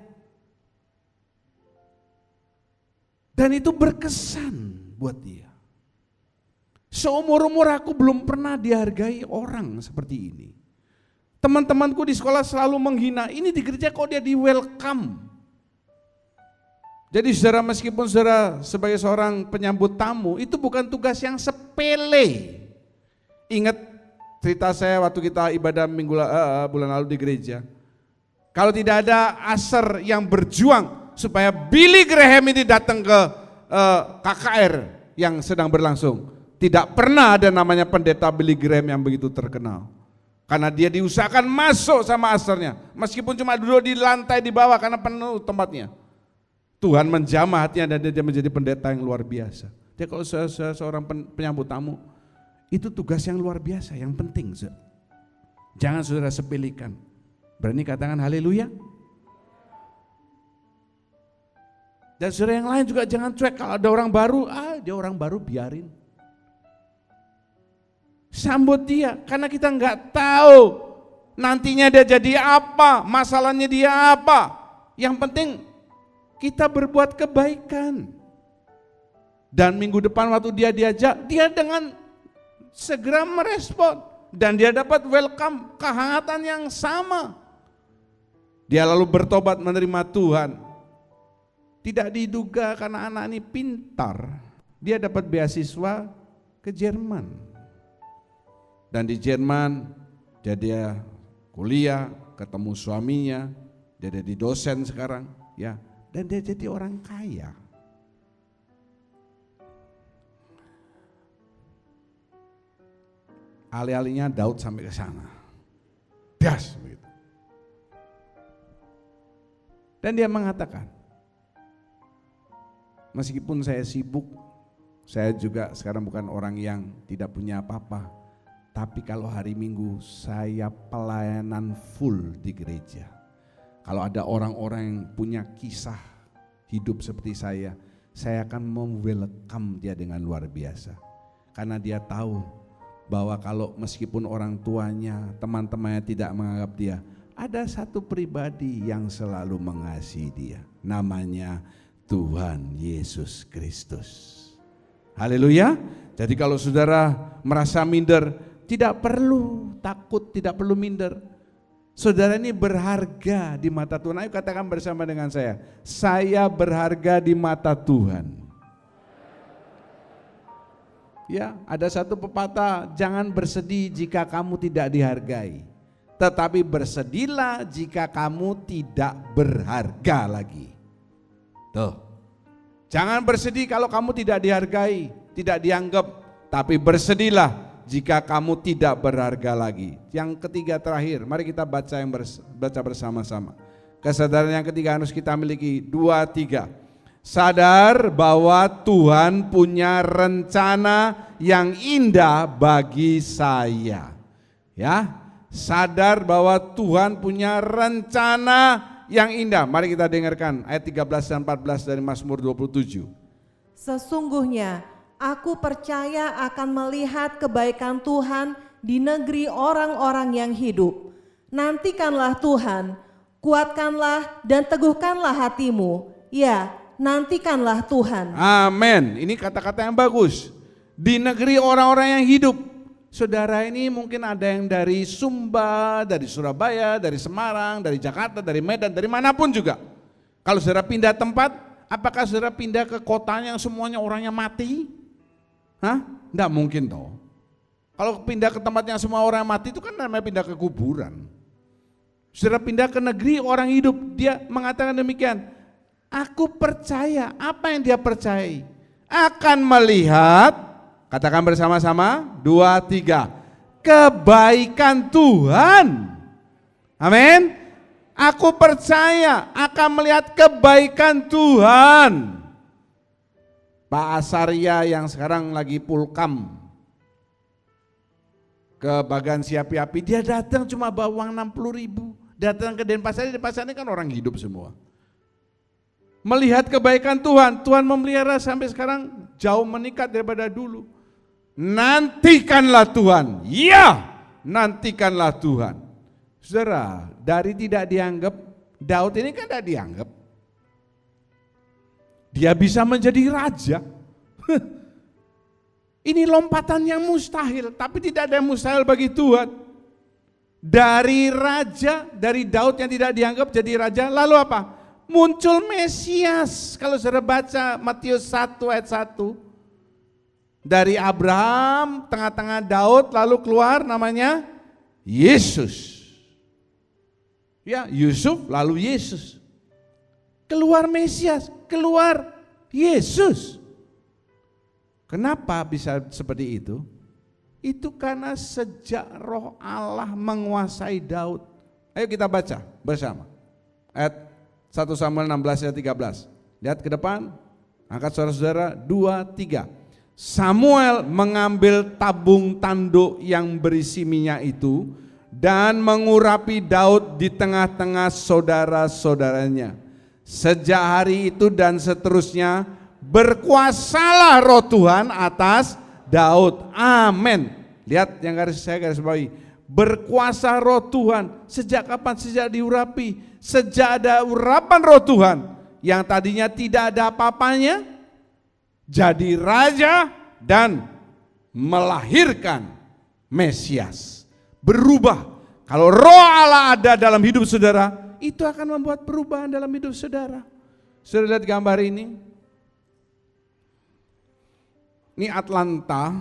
Dan itu berkesan buat dia. Seumur-umur aku belum pernah dihargai orang seperti ini. Teman-temanku di sekolah selalu menghina, ini di gereja kok dia di welcome. Jadi saudara, meskipun saudara sebagai seorang penyambut tamu, itu bukan tugas yang sepele. Ingat cerita saya waktu kita ibadah bulan lalu di gereja. Kalau tidak ada Aser yang berjuang supaya Billy Graham ini datang ke KKR yang sedang berlangsung, tidak pernah ada namanya pendeta Billy Graham yang begitu terkenal. Karena dia diusahakan masuk sama Asernya, meskipun cuma duduk di lantai di bawah karena penuh tempatnya. Tuhan menjamah hatinya dan dia menjadi pendeta yang luar biasa. Jadi kalau seorang penyambut tamu, itu tugas yang luar biasa, yang penting. Jangan saudara sepelekan. Berani katakan haleluya? Dan saudara yang lain juga jangan cuek, kalau ada orang baru, dia orang baru biarin. Sambut dia, karena kita nggak tahu nantinya dia jadi apa, masalahnya dia apa. Yang penting kita berbuat kebaikan. Dan minggu depan waktu dia diajak, dia dengan segera merespon dan dia dapat welcome, kehangatan yang sama. Dia lalu bertobat menerima Tuhan. Tidak diduga karena anak ini pintar, dia dapat beasiswa ke Jerman. Dan di Jerman dia kuliah, ketemu suaminya, dia jadi dosen sekarang, ya, dan dia jadi orang kaya. Alih-alihnya Daud sampai ke sana, das begitu. Dan dia mengatakan, meskipun saya sibuk, saya juga sekarang bukan orang yang tidak punya apa-apa, tapi kalau hari Minggu saya pelayanan full di gereja. Kalau ada orang-orang yang punya kisah hidup seperti saya akan welcome dia dengan luar biasa. Karena dia tahu bahwa kalau meskipun orang tuanya, teman-temannya tidak menganggap dia, ada satu pribadi yang selalu mengasihi dia. Namanya Tuhan Yesus Kristus. Haleluya. Jadi kalau saudara merasa minder, tidak perlu takut, tidak perlu minder. Saudara ini berharga di mata Tuhan. Ayo katakan bersama dengan saya berharga di mata Tuhan. Ya, ada satu pepatah, jangan bersedih jika kamu tidak dihargai, tetapi bersedihlah jika kamu tidak berharga lagi. Tuh, jangan bersedih kalau kamu tidak dihargai, tidak dianggap, tapi bersedihlah jika kamu tidak berharga lagi. Yang ketiga terakhir, mari kita baca bersama-sama. Kesadaran yang ketiga harus kita miliki, 2, 3. Sadar bahwa Tuhan punya rencana yang indah bagi saya. Ya, sadar bahwa Tuhan punya rencana yang indah. Mari kita dengarkan ayat 13 dan 14 dari Mazmur 27. Sesungguhnya aku percaya akan melihat kebaikan Tuhan di negeri orang-orang yang hidup. Nantikanlah Tuhan, kuatkanlah dan teguhkanlah hatimu. Ya, nantikanlah Tuhan. Amin. Ini kata-kata yang bagus. Di negeri orang-orang yang hidup. Saudara ini mungkin ada yang dari Sumba, dari Surabaya, dari Semarang, dari Jakarta, dari Medan, dari manapun juga. Kalau saudara pindah tempat, apakah saudara pindah ke kotanya yang semuanya orangnya mati? Hah? Nggak mungkin toh. Kalau pindah ke tempat yang semua orang mati itu kan namanya pindah ke kuburan. Saudara pindah ke negeri orang hidup, dia mengatakan demikian. Aku percaya, apa yang dia percayai? Akan melihat, katakan bersama-sama, 2, 3, kebaikan Tuhan. Amin. Aku percaya akan melihat kebaikan Tuhan. Pak Asaria yang sekarang lagi pulkam ke Bagan Siapi-Api, dia datang cuma bawa uang 60.000. Datang ke Denpasar, Denpasar ini kan orang hidup semua. Melihat kebaikan Tuhan, Tuhan memelihara sampai sekarang jauh meningkat daripada dulu. Nantikanlah Tuhan, ya, nantikanlah Tuhan. Saudara, dari tidak dianggap, Daud ini kan tidak dianggap. Dia bisa menjadi raja. Ini lompatan yang mustahil, tapi tidak ada yang mustahil bagi Tuhan. Dari raja, dari Daud yang tidak dianggap jadi raja, lalu apa? Muncul Mesias. Kalau saudara baca Matius 1 ayat 1. Dari Abraham, tengah-tengah Daud, lalu keluar namanya Yesus. Ya, Yusuf lalu Yesus. Keluar Mesias, keluar Yesus. Kenapa bisa seperti itu? Itu karena sejak Roh Allah menguasai Daud. Ayo kita baca bersama. Ayat 1 Samuel 16 ayat 13. Lihat ke depan, angkat saudara-saudara, 2, 3. Samuel mengambil tabung tanduk yang berisi minyak itu dan mengurapi Daud di tengah-tengah saudara-saudaranya. Sejak hari itu dan seterusnya berkuasalah Roh Tuhan atas Daud. Amin. Lihat yang saya garis bawahi. Berkuasa Roh Tuhan. Sejak kapan? Sejak diurapi. Sejak ada urapan Roh Tuhan yang tadinya tidak ada apa-apanya, jadi raja dan melahirkan Mesias. Berubah. Kalau roh Allah ada dalam hidup saudara, itu akan membuat perubahan dalam hidup saudara. Saudara lihat gambar ini. Ini Atlanta.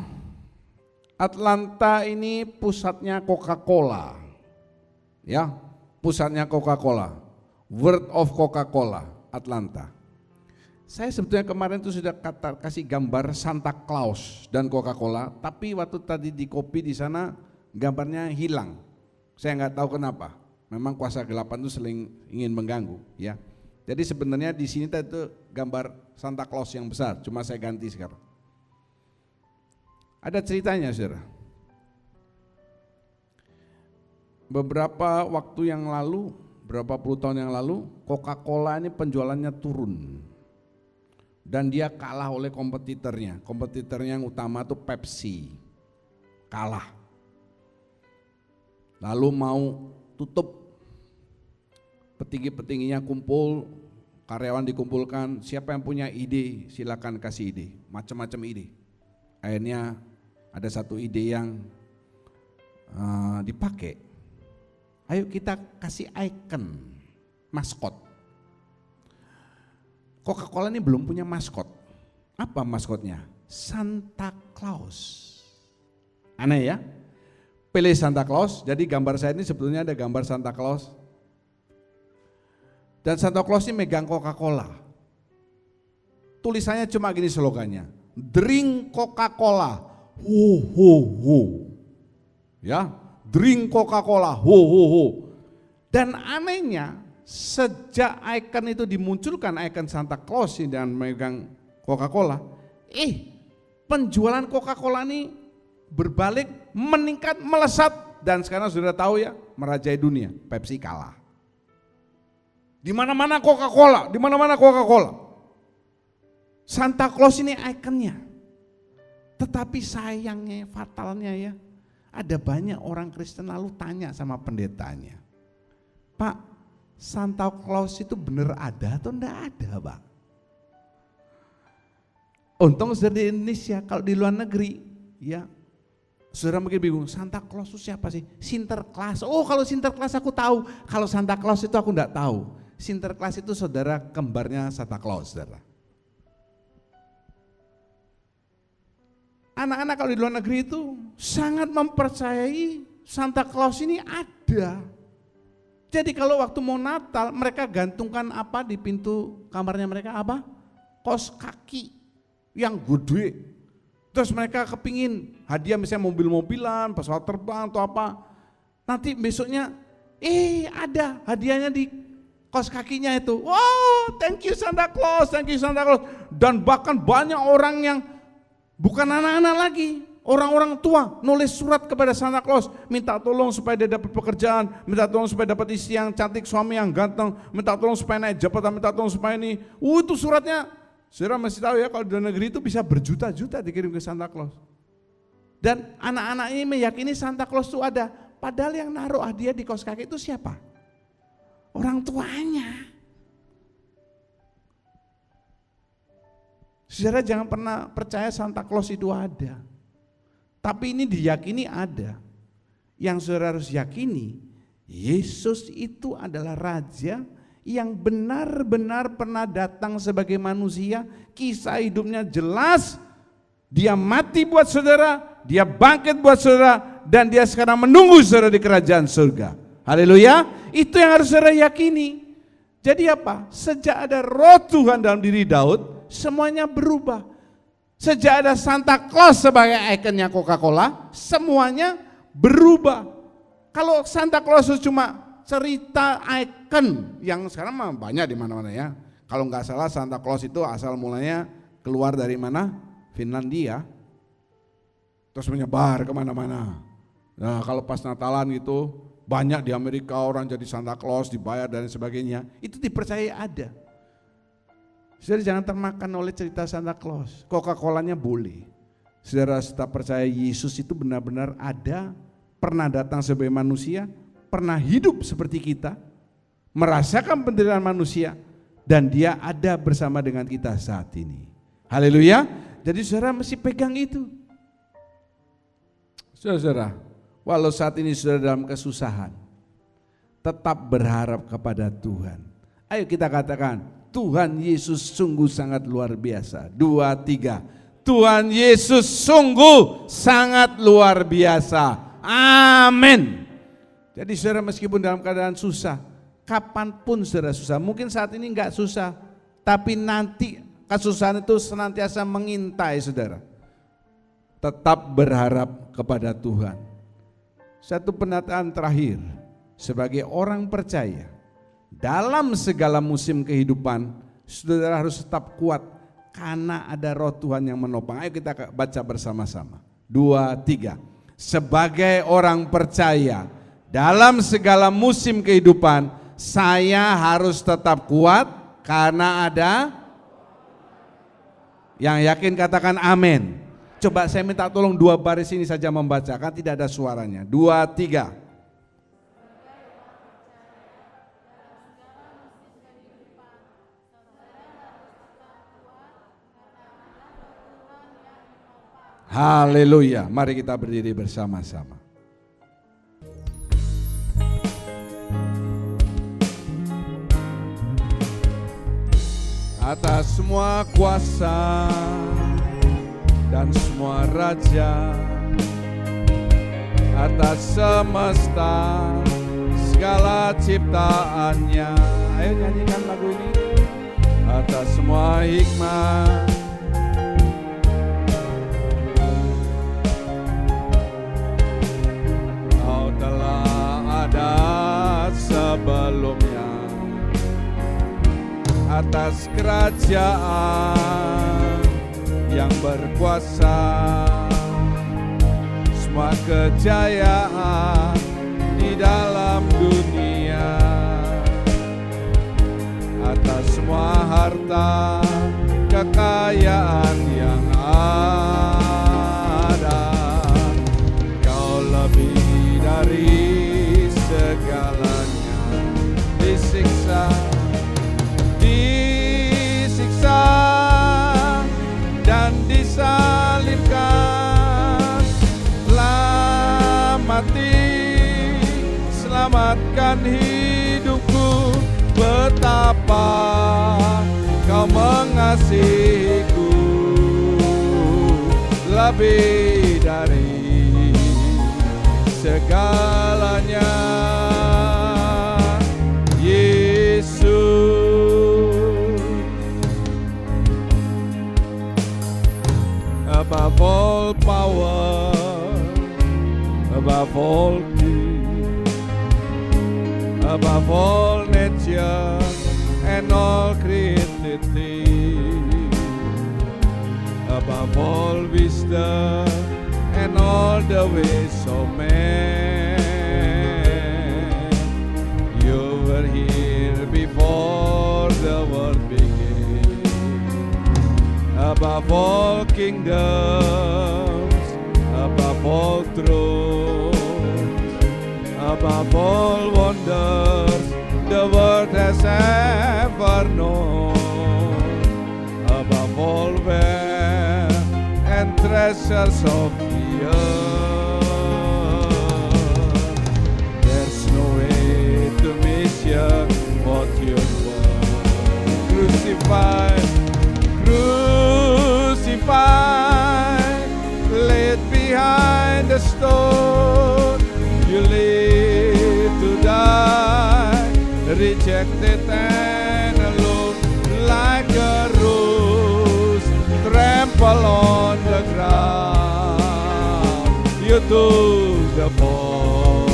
Atlanta ini pusatnya Coca-Cola. Ya, pusatnya Coca-Cola. World of Coca-Cola, Atlanta. Saya sebetulnya kemarin itu sudah kasih gambar Santa Claus dan Coca-Cola, tapi waktu tadi di kopi di sana gambarnya hilang. Saya nggak tahu kenapa. Memang kuasa gelapan itu sering ingin mengganggu, ya. Jadi sebenarnya di sini itu gambar Santa Claus yang besar, cuma saya ganti sekarang. Ada ceritanya, saudara. Beberapa waktu yang lalu, berapa puluh tahun yang lalu, Coca-Cola ini penjualannya turun. Dan dia kalah oleh kompetitornya. Kompetitornya yang utama itu Pepsi. Kalah. Lalu mau tutup. Petinggi-petingginya kumpul, karyawan dikumpulkan, siapa yang punya ide silakan kasih ide, macam-macam ide. Akhirnya ada satu ide yang dipakai. Ayo kita kasih icon, maskot. Coca-Cola ini belum punya maskot. Apa maskotnya? Santa Claus. Aneh ya? Pilih Santa Claus, jadi gambar saya ini sebetulnya ada gambar Santa Claus. Dan Santa Claus ini megang Coca-Cola. Tulisannya cuma gini slogannya, drink Coca-Cola, ho ho ho. Ya, drink Coca-Cola, ho ho ho. Dan anehnya, sejak ikon itu dimunculkan, ikon Santa Claus dan megang Coca-Cola, penjualan Coca-Cola ini berbalik, meningkat, melesat, dan sekarang sudah tahu ya, merajai dunia. Pepsi kalah. Di mana-mana Coca-Cola, di mana-mana Coca-Cola. Santa Claus ini ikonnya. Tetapi sayangnya, fatalnya ya, ada banyak orang Kristen lalu tanya sama pendetanya, Pak, Santa Claus itu benar ada atau enggak ada, Pak? Untung saudara di Indonesia, kalau di luar negeri, ya saudara mungkin bingung, Santa Claus itu siapa sih? Sinterklas. Oh, kalau Sinterklas aku tahu, kalau Santa Claus itu aku enggak tahu. Sinterklas itu saudara kembarnya Santa Claus, saudara. Anak-anak kalau di luar negeri itu sangat mempercayai Santa Claus ini ada. Jadi kalau waktu mau Natal mereka gantungkan apa di pintu kamarnya mereka apa? Kaos kaki yang gede. Terus mereka kepingin hadiah misalnya mobil-mobilan, pesawat terbang atau apa. Nanti besoknya ada hadiahnya di kaos kakinya itu. Wow, thank you Santa Claus, thank you Santa Claus. Dan bahkan banyak orang yang bukan anak-anak lagi, orang-orang tua nulis surat kepada Santa Claus, minta tolong supaya dia dapat pekerjaan, minta tolong supaya dapat istri yang cantik, suami yang ganteng, minta tolong supaya naik jabatan, minta tolong supaya ini. Itu suratnya, saudara masih tahu ya kalau di luar negeri itu bisa berjuta-juta dikirim ke Santa Claus. Dan anak-anak ini meyakini Santa Claus itu ada, padahal yang naruh hadiah di kaos kaki itu siapa? Orang tuanya. Saudara jangan pernah percaya Santa Claus itu ada. Tapi ini diyakini ada. Yang saudara harus yakini, Yesus itu adalah Raja yang benar-benar pernah datang sebagai manusia. Kisah hidupnya jelas, dia mati buat saudara, dia bangkit buat saudara, dan dia sekarang menunggu saudara di kerajaan surga. Haleluya, itu yang harus saudara yakini. Jadi apa? Sejak ada roh Tuhan dalam diri Daud, semuanya berubah. Sejak ada Santa Claus sebagai ikonnya Coca-Cola, semuanya berubah. Kalau Santa Claus itu cuma cerita ikon yang sekarang mah banyak di mana-mana ya. Kalau nggak salah Santa Claus itu asal mulanya keluar dari mana? Finlandia. Terus menyebar kemana-mana. Nah kalau pas Natalan gitu banyak di Amerika orang jadi Santa Claus dibayar dan sebagainya. Itu dipercaya ada. Saudara jangan termakan oleh cerita Santa Claus. Coca-Colanya boleh. Saudara tetap percaya Yesus itu benar-benar ada, pernah datang sebagai manusia, pernah hidup seperti kita, merasakan penderitaan manusia, dan dia ada bersama dengan kita saat ini. Haleluya. Jadi saudara mesti pegang itu. Saudara, walau saat ini sudah dalam kesusahan, tetap berharap kepada Tuhan. Ayo kita katakan, Tuhan Yesus sungguh sangat luar biasa. 2, 3. Tuhan Yesus sungguh sangat luar biasa. Amin. Jadi saudara, meskipun dalam keadaan susah, kapanpun saudara susah, mungkin saat ini enggak susah, tapi nanti kesusahan itu senantiasa mengintai saudara. Tetap berharap kepada Tuhan. Satu penataan terakhir, sebagai orang percaya, dalam segala musim kehidupan, saudara harus tetap kuat karena ada roh Tuhan yang menopang. Ayo kita baca bersama-sama. 2, 3. Sebagai orang percaya, dalam segala musim kehidupan, saya harus tetap kuat karena ada yang yakin katakan amin. Coba saya minta tolong 2 baris ini saja membaca, kan tidak ada suaranya. 2, 3. Haleluya. Mari kita berdiri bersama-sama. Atas semua kuasa dan semua raja, atas semesta segala ciptaannya. Ayo nyanyikan lagu ini. Atas semua hikmat, Kau telah ada sebelumnya. Atas kerajaan yang berkuasa, semua kejayaan di dalam dunia, atas semua harta kekayaan yang ada, Kau lebih dari segalanya. Disiksa dan disalibkan, telah mati, selamatkan hidupku. Betapa Kau mengasihiku, lebih dari segalanya. Yesus, above all power, above all king, above all nature and all created things, above all wisdom and all the ways of man. You were here before the world began. Above all kingdoms, above all thrones, above all wonders the world has ever known, above all wealth and treasures of the earth, there's no way to measure what you've done. Crucified, laid behind the stone, you live to die, rejected and alone, like a rose trampled on the ground. You took the fall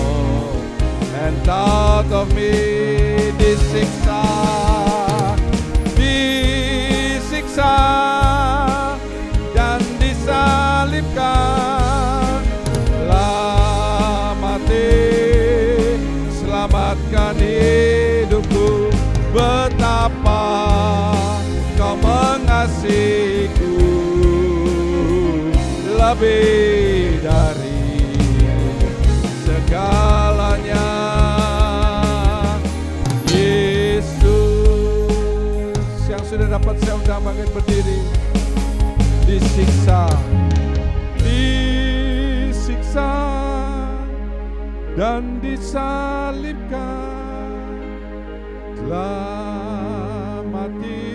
and thought of me. Disiksa dan disalibkan, telah mati, selamatkan hidupku. Betapa Kau mengasihiku, lebih dari segalanya. Yesus, yang sudah dapat saya undang bangkit berdiri. Disiksa dan disalibkan, telah mati,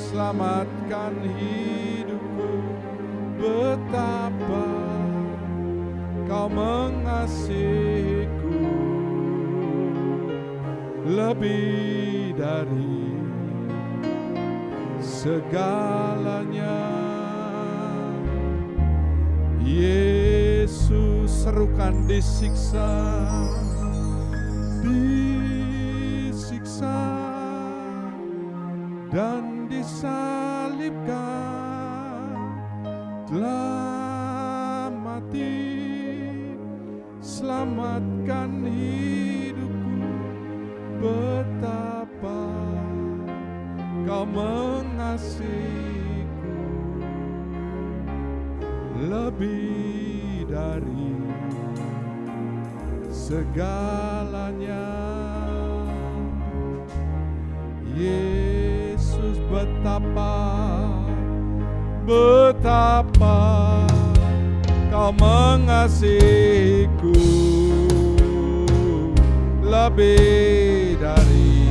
selamatkan hidupku. Betapa Kau mengasihiku, lebih dari segalanya. Yesus, serukan disiksa, disiksa dan disalibkan, telah mati, selamatkan hidupku. Betapa Kau mengasihiku, lebih dari segalanya. Yesus, betapa Kau mengasihiku, lebih dari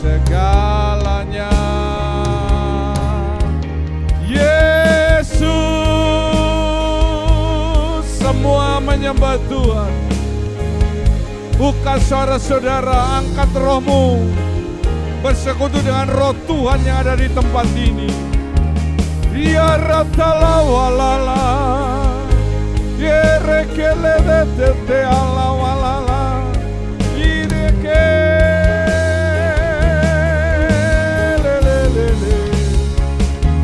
segalanya. Yesus, semua menyembah Tuhan. Buka suara saudara, angkat rohmu, bersekutu dengan roh Tuhan yang ada di tempat ini. Ya ratala walala, yerekele detete ala walala, irekelelele,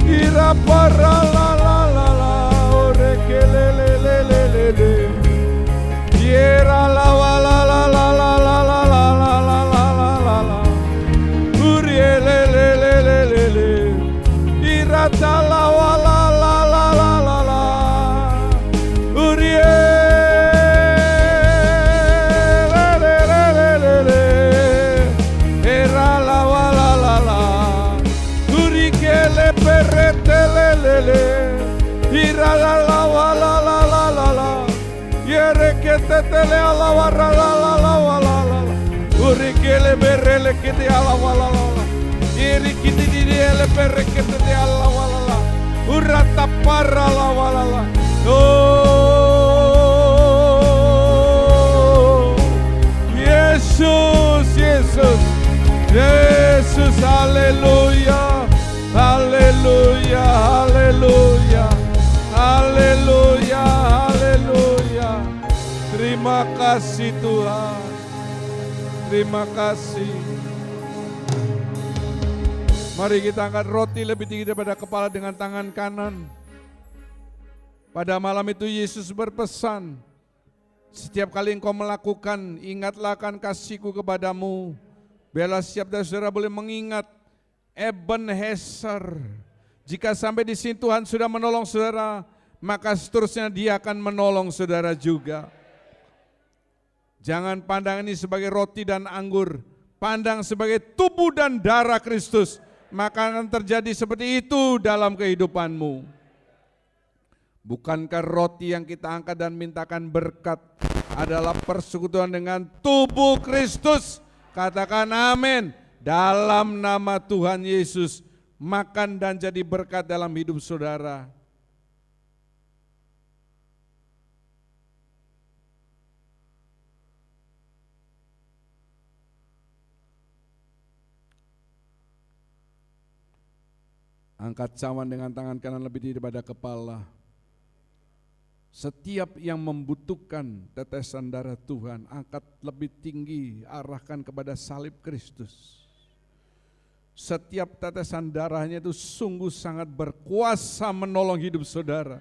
iraparalalalala, orekelelelelele, yeralawalalalalalalalalalalala, urielelelelele, iratala walalalalala, urielelelele, erala walalala, urikele peretelelele, irala walalalala, yereketetele ala waralala walala, urikele berele kete ala walala, irikiti diele perekete de ala walala, urata parala walala. Oh, Yesus, Yesus, Yesus, haleluya, haleluya, haleluya, haleluya, haleluya. Terima kasih Tuhan, terima kasih. Mari kita angkat roti lebih tinggi daripada kepala dengan tangan kanan. Pada malam itu Yesus berpesan, setiap kali engkau melakukan, ingatlah akan kasihku kepadamu. Biarlah setiap dari saudara boleh mengingat Ebenezer. Jika sampai di sini Tuhan sudah menolong saudara, maka seterusnya Dia akan menolong saudara juga. Jangan pandang ini sebagai roti dan anggur, pandang sebagai tubuh dan darah Kristus. Maka akan terjadi seperti itu dalam kehidupanmu. Bukankah roti yang kita angkat dan mintakan berkat adalah persekutuan dengan tubuh Kristus? Katakan amin. Dalam nama Tuhan Yesus, makan dan jadi berkat dalam hidup saudara. Angkat cawan dengan tangan kanan lebih tinggi daripada kepala. Setiap yang membutuhkan tetesan darah Tuhan, angkat lebih tinggi, arahkan kepada salib Kristus. Setiap tetesan darahnya itu sungguh sangat berkuasa menolong hidup saudara.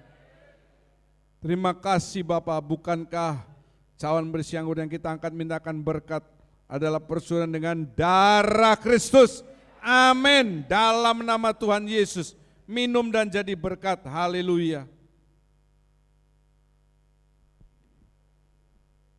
Terima kasih Bapak, bukankah cawan berisi anggur yang kita angkat mintakan berkat adalah persekutuan dengan darah Kristus? Amin. Dalam nama Tuhan Yesus, minum dan jadi berkat. Haleluya.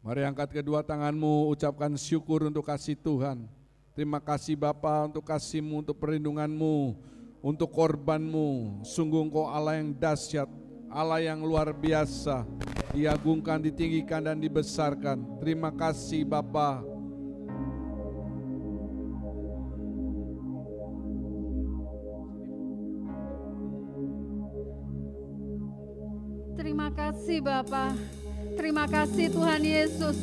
Mari angkat kedua tanganmu, ucapkan syukur untuk kasih Tuhan. Terima kasih Bapa untuk kasih-Mu, untuk perlindungan-Mu, untuk korban-Mu. Sungguh Engkau Allah yang dahsyat, Allah yang luar biasa, diagungkan, ditinggikan, dan dibesarkan. Terima kasih Bapa. Terima kasih Bapa. Terima kasih Tuhan Yesus.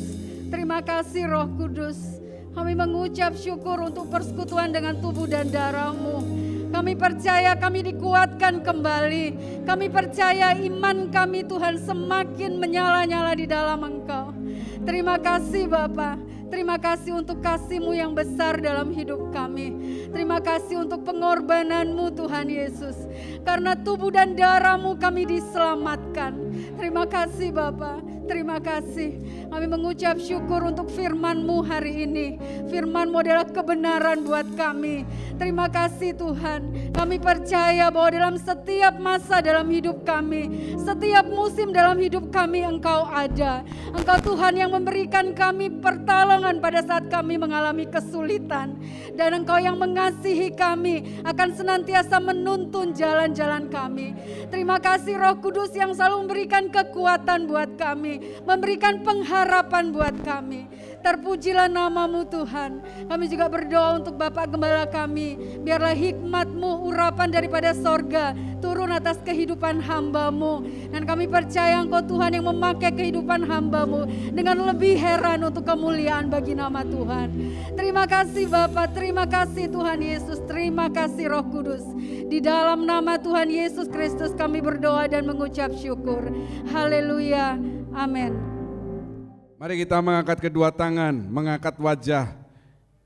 Terima kasih Roh Kudus. Kami mengucap syukur untuk persekutuan dengan tubuh dan darah-Mu. Kami percaya kami dikuatkan kembali. Kami percaya iman kami Tuhan semakin menyala-nyala di dalam Engkau. Terima kasih Bapa. Terima kasih untuk kasih-Mu yang besar dalam hidup kami. Terima kasih untuk pengorbanan-Mu Tuhan Yesus. Karena tubuh dan darah-Mu kami diselamatkan. Terima kasih Bapa. Terima kasih. Kami mengucap syukur untuk firman-Mu hari ini. Firman-Mu adalah kebenaran buat kami. Terima kasih Tuhan. Kami percaya bahwa dalam setiap masa dalam hidup kami, setiap musim dalam hidup kami Engkau ada. Engkau Tuhan yang memberikan kami pertolongan pada saat kami mengalami kesulitan. Dan Engkau yang mengasihi kami akan senantiasa menuntun jalan-jalan kami. Terima kasih Roh Kudus yang selalu memberikan kekuatan buat kami, memberikan pengharapan buat kami. Terpujilah nama-Mu Tuhan. Kami juga berdoa untuk Bapak Gembala kami. Biarlah hikmat-Mu, urapan daripada sorga turun atas kehidupan hamba-Mu. Dan kami percaya Engkau Tuhan yang memakai kehidupan hamba-Mu dengan lebih heran untuk kemuliaan bagi nama Tuhan. Terima kasih Bapak, terima kasih Tuhan Yesus, terima kasih Roh Kudus. Di dalam nama Tuhan Yesus Kristus kami berdoa dan mengucap syukur. Haleluya, amin. Mari kita mengangkat kedua tangan, mengangkat wajah.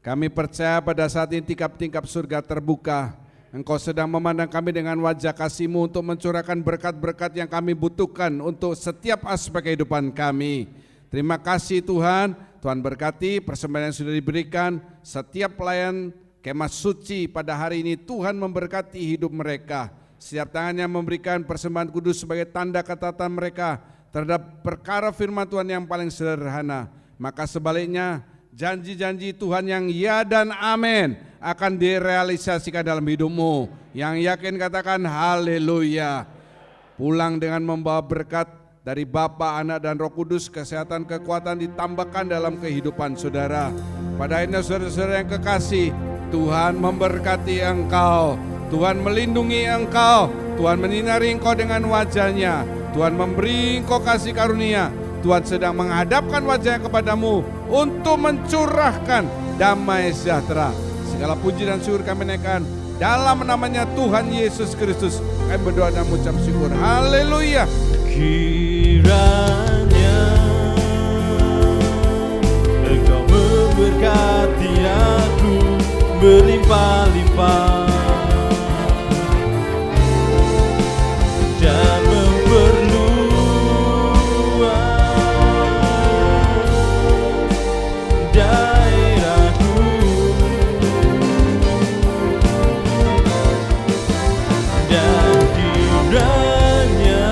Kami percaya pada saat ini tingkap-tingkap surga terbuka. Engkau sedang memandang kami dengan wajah kasih-Mu untuk mencurahkan berkat-berkat yang kami butuhkan untuk setiap aspek kehidupan kami. Terima kasih Tuhan, Tuhan berkati persembahan yang sudah diberikan. Setiap pelayan kemah suci pada hari ini Tuhan memberkati hidup mereka. Setiap tangannya memberikan persembahan kudus sebagai tanda ketaatan mereka terhadap perkara firman Tuhan yang paling sederhana. Maka sebaliknya janji-janji Tuhan yang ya dan amin akan direalisasikan dalam hidupmu. Yang yakin katakan haleluya. Pulang dengan membawa berkat dari Bapa, Anak, dan Roh Kudus. Kesehatan, kekuatan ditambahkan dalam kehidupan saudara. Pada akhirnya saudara-saudara yang kekasih, Tuhan memberkati engkau, Tuhan melindungi engkau, Tuhan menyinari engkau dengan wajah-Nya, Tuhan memberi engkau kasih karunia. Tuhan sedang menghadapkan wajah-Nya kepadamu untuk mencurahkan damai sejahtera. Segala puji dan syukur kami naikkan dalam namanya Tuhan Yesus Kristus. Kami berdoa dan mengucap syukur. Haleluya. Kiranya Engkau memberkati aku berlimpah-limpah dan memperluas daerahku, dan kiranya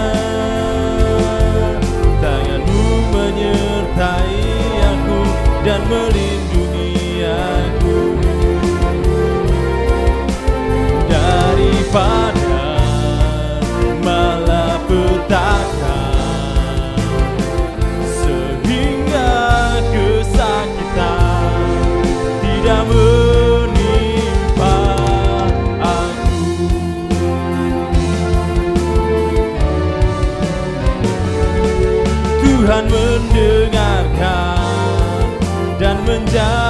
tangan-Mu menyertai aku dan melindungi aku daripada malapetaka, sehingga kesakitan tidak menimpa aku. Tuhan mendengarkan dan menjawab